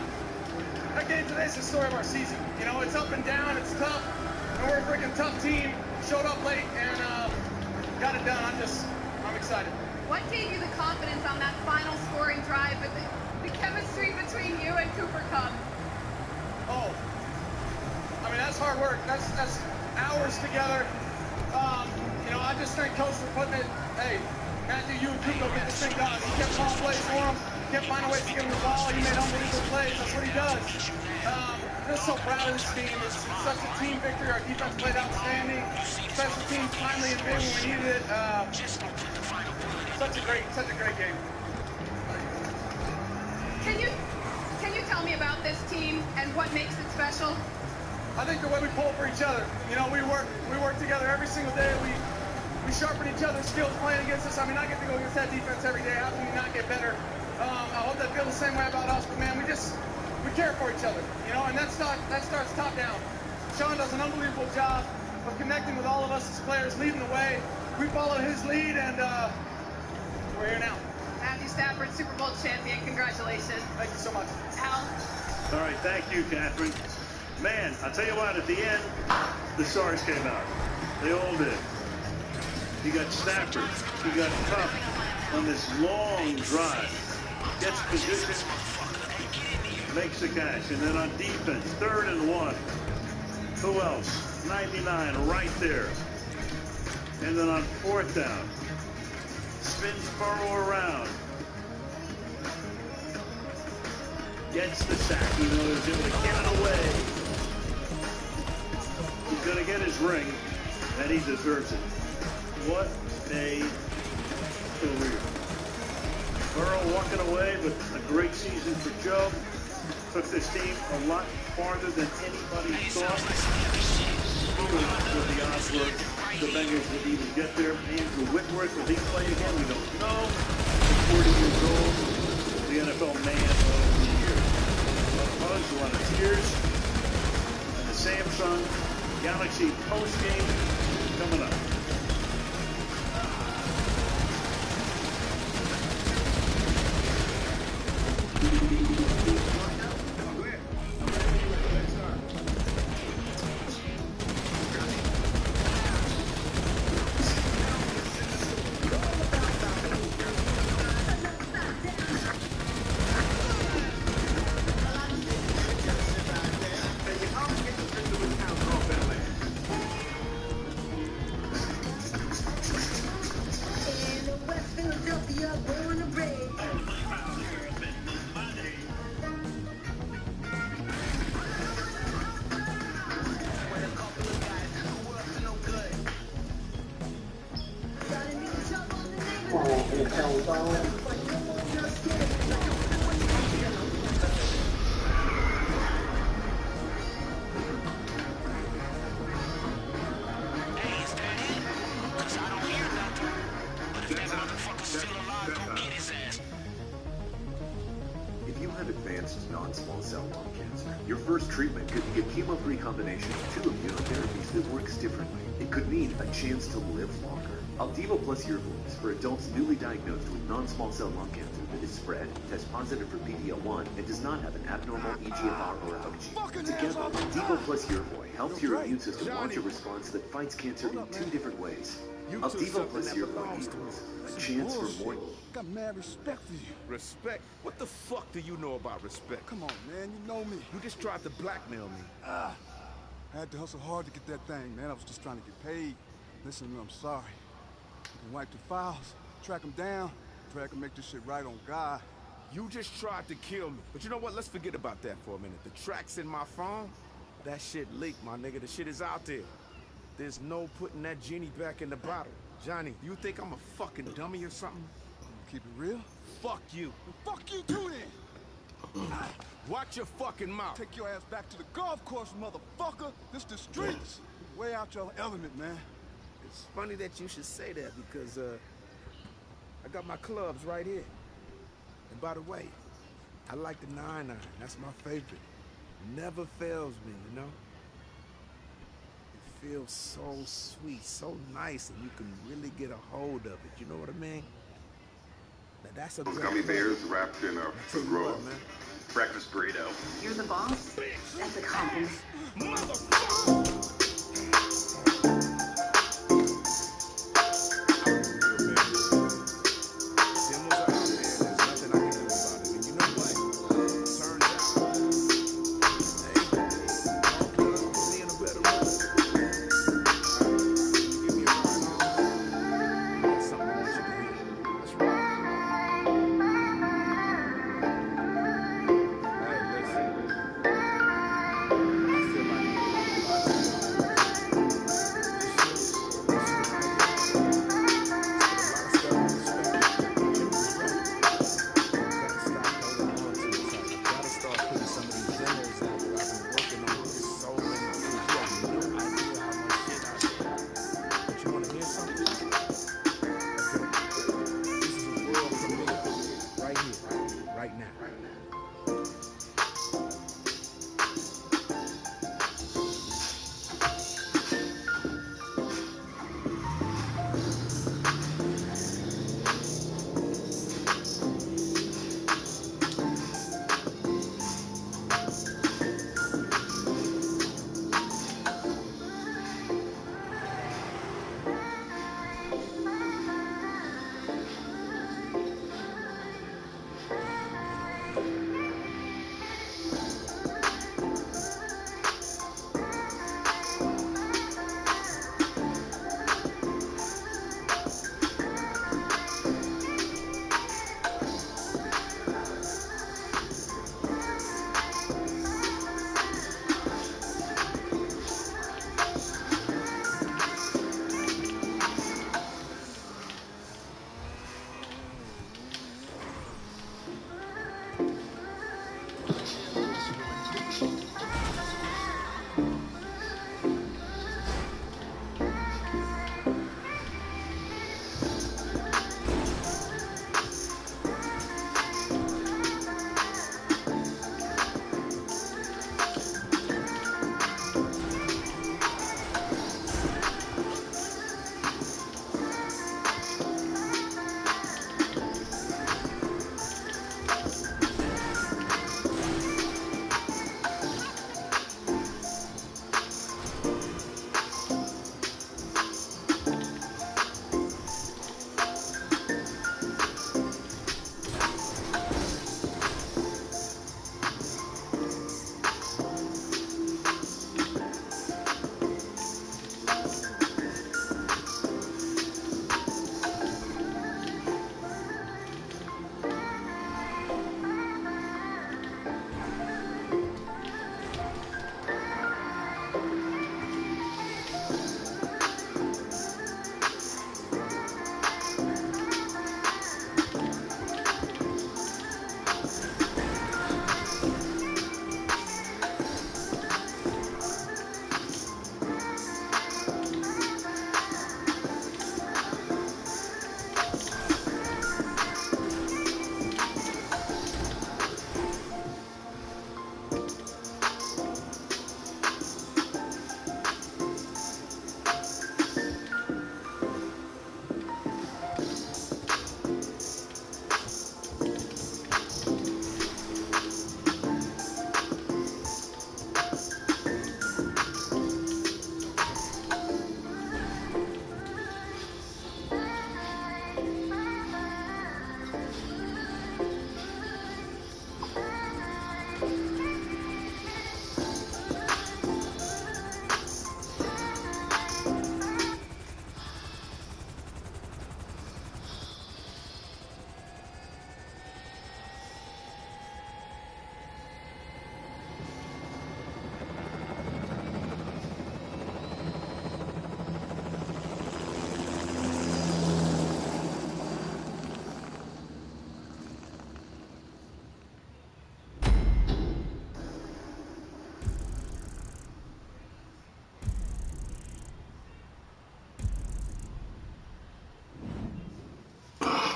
that game today is the story of our season. You know, it's up and down, it's tough, and we're a freaking tough team. Showed up late and got it done. I'm excited. What gave you the confidence on that final scoring drive with the chemistry between you and Cooper Kupp? Oh, I mean, that's hard work. That's hours together. I just think Coach for putting it, hey, Matthew, you and Cooper get this thing done. He kept calling plays for him, kept finding ways to give him the ball. He made unbelievable plays. That's what he does. I'm just so proud of this team. It's such a team victory. Our defense played outstanding. Special teams finally in big when we needed it. Such a great game. Can you tell me about this team and what makes it special? I think the way we pull for each other. You know, we work together every single day. We sharpen each other's skills playing against us. I mean, I get to go against that defense every day. How can we not get better? I hope they feel the same way about us. But man, we care for each other. You know, and that starts top down. Sean does an unbelievable job of connecting with all of us as players, leading the way. We follow his lead, and we're here now. Matthew Stafford, Super Bowl champion. Congratulations. Thank you so much. Al. All right, thank you, Catherine. Man, I'll tell you what, at the end, the stars came out. They all did. You got Stafford, you got Kupp on this long drive. Gets position, makes the catch. And then on defense, 3rd and 1. Who else? 99 right there. And then on 4th down, spins Burrow around. Gets the sack. He knows he would get it away. He's going to get his ring, and he deserves it. What a career. Burrow walking away, but a great season for Joe. Took this team a lot farther than anybody thought. What the odds were the Bengals would even get there. Andrew Whitworth, will he play again? We don't know. 40 years old, the NFL Man of the Year. A lot of hugs, a lot of tears. And the Samsung Galaxy post-game coming up. treatment could be a chemo-free combination of 2 immunotherapies that works differently. It could mean a chance to live longer. Opdivo plus Yervoy is for adults newly diagnosed with non-small cell lung cancer that is spread, tests positive for PD-L1, and does not have an abnormal EGFR or FOG. Together, Opdivo plus Yervoy helps your immune system launch a response that fights cancer in 2 different ways. Opdivo plus Yervoy equals a chance for more. Got mad respect for you. Respect? What the fuck do you know about respect? Come on, man, you know me. You just tried to blackmail me. I had to hustle hard to get that thing, man. I was just trying to get paid. Listen, I'm sorry. You can wipe the files, track them down, try to make this shit right on God. You just tried to kill me. But you know what? Let's forget about that for a minute. The track's in my phone. That shit leaked, my nigga. The shit is out there. There's no putting that genie back in the bottle. Johnny, you think I'm a fucking dummy or something? Keep it real? Fuck you. Well, fuck you too then. Watch your fucking mouth. Take your ass back to the golf course, motherfucker. This the streets. Way out your element, man. It's funny that you should say that because I got my clubs right here. And by the way, I like the 9-iron. That's my favorite. Never fails me, you know? It feels so sweet, so nice, and you can really get a hold of it. You know what I mean? Now that's a Those gummy bears wrapped in a grove. Breakfast burrito. You're the boss? That's a compliment.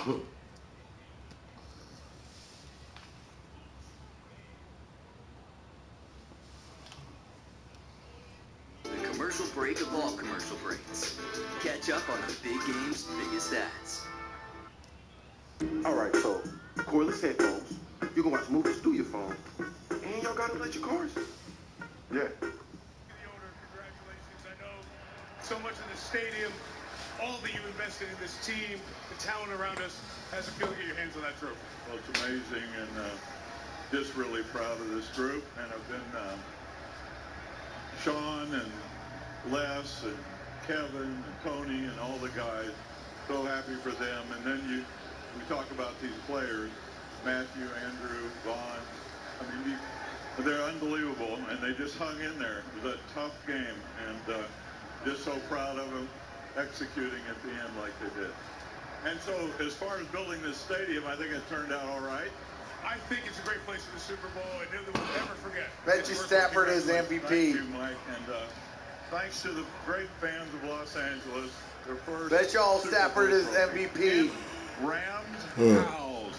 The commercial break of all commercial breaks. Catch up on the big game's biggest ads. All right, so cordless headphones. You can watch movies through your phone, and y'all got electric cars. Yeah. Congratulations. I know so much of the stadium, all that you invested in this team, the talent around us. How's it feel to get your hands on that trophy? Well, it's amazing, and just really proud of this group. And I've been Sean and Les and Kevin and Tony and all the guys, so happy for them. And then we talk about these players, Matthew, Andrew, Vaughn. I mean, they're unbelievable, and they just hung in there. It was a tough game, and just so proud of them executing at the end like they did. And so, as far as building this stadium, I think it turned out all right. I think it's a great place for the Super Bowl, and we'll never forget. Matthew Stafford is MVP. Thank you, Mike, and thanks to the great fans of Los Angeles. Their first Bet y'all Super Stafford Bowl is trophy. MVP. Rams Owls.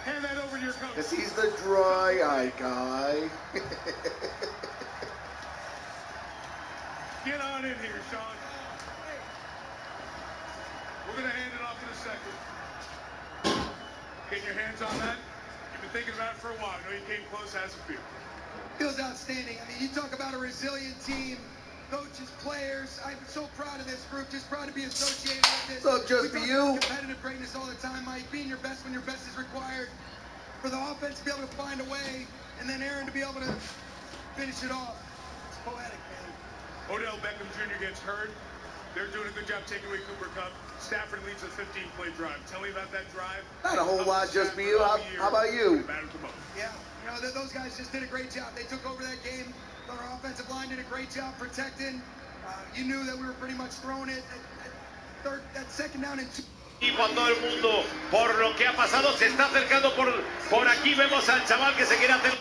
Hand that over to your coach. Because he's the dry eye guy. Get on in here, Sean. We're going to hand it off in a second. Get your hands on that. You've been thinking about it for a while. I know you came close. How's it feel? Feels outstanding. I mean, you talk about a resilient team, coaches, players. I'm so proud of this group. Just proud to be associated with it. What's up, just for you? Competitive greatness all the time, Mike. Being your best when your best is required. For the offense to be able to find a way, and then Aaron to be able to finish it off. It's poetic, man. Odell Beckham Jr. gets hurt. They're doing a good job taking away Cooper Kupp. Stafford leads a 15-play drive. Tell me about that drive. Not a whole lot, just for you. How about you? Yeah, you know, those guys just did a great job. They took over that game. Our offensive line did a great job protecting. You knew that we were pretty much throwing it at second down and 2. Y a todo el mundo por lo que ha pasado se está acercando por aquí vemos al chaval que se quiere hacer.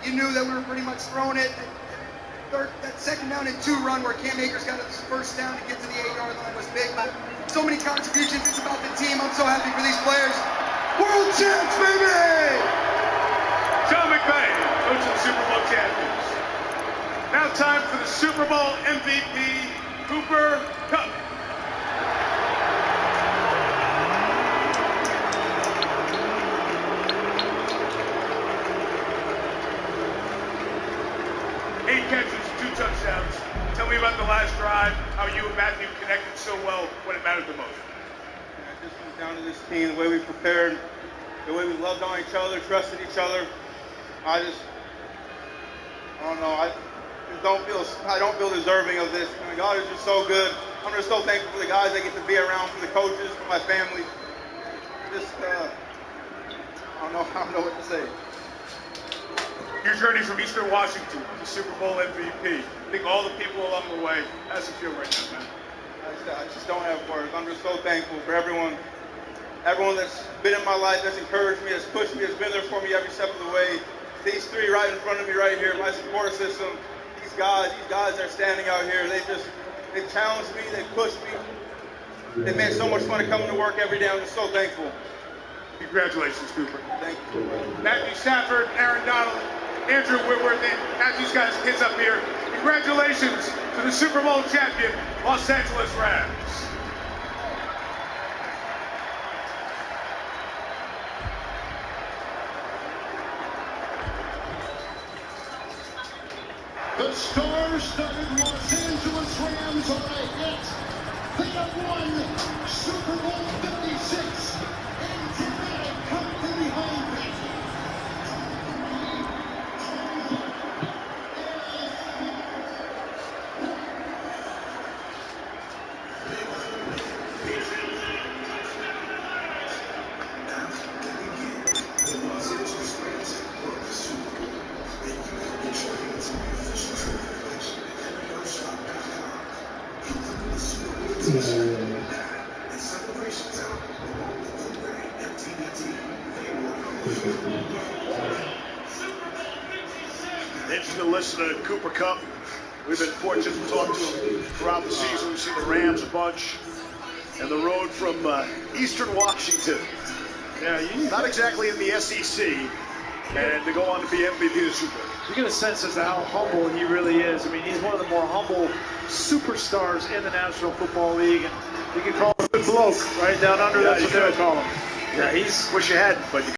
You knew that we were pretty much throwing it. That second down and 2 run where Cam Akers got his first down to get to the 8-yard line was big. But so many contributions. It's about the team. I'm so happy for these players. World champs, baby! Sean McVay, coach of the Super Bowl champions. Now time for the Super Bowl MVP, Cooper Kupp. Catches, 2 touchdowns. Tell me about the last drive, how you and Matthew connected so well when it mattered the most. It just comes down to this team, the way we prepared, the way we loved on each other, trusted each other. I don't know. I don't feel deserving of this. I mean, God is just so good. I'm just so thankful for the guys I get to be around, for the coaches, for my family. I don't know what to say. Your journey from Eastern Washington to Super Bowl MVP. I think all the people along the way. How's it feel right now, man? I just don't have words. I'm just so thankful for everyone that's been in my life, that's encouraged me, that's pushed me, that's been there for me every step of the way. These 3 right in front of me right here, my support system, these guys that are standing out here, they challenged me, they pushed me. They made so much fun of coming to work every day. I'm just so thankful. Congratulations, Cooper. Thank you. Matthew Stafford, Aaron Donald, Andrew Whitworth, and Matthew's guys, kids up here. Congratulations to the Super Bowl champion, Los Angeles Rams. The star-studded Los Angeles Rams are a hit. They have won Super Bowl 56, and dramatic come from behind them. Super Interesting to listen to Cooper Kupp. We've been fortunate to talk to him throughout the season. We've seen the Rams a bunch. And the road from Eastern Washington. Yeah, not exactly in the SEC. And to go on to be MVP of the Super Bowl. You get a sense as to how humble he really is. I mean, he's one of the more humble superstars in the National Football League. And you can call him a good bloke right down under. That's what they would call him. Yeah, wish you hadn't, but you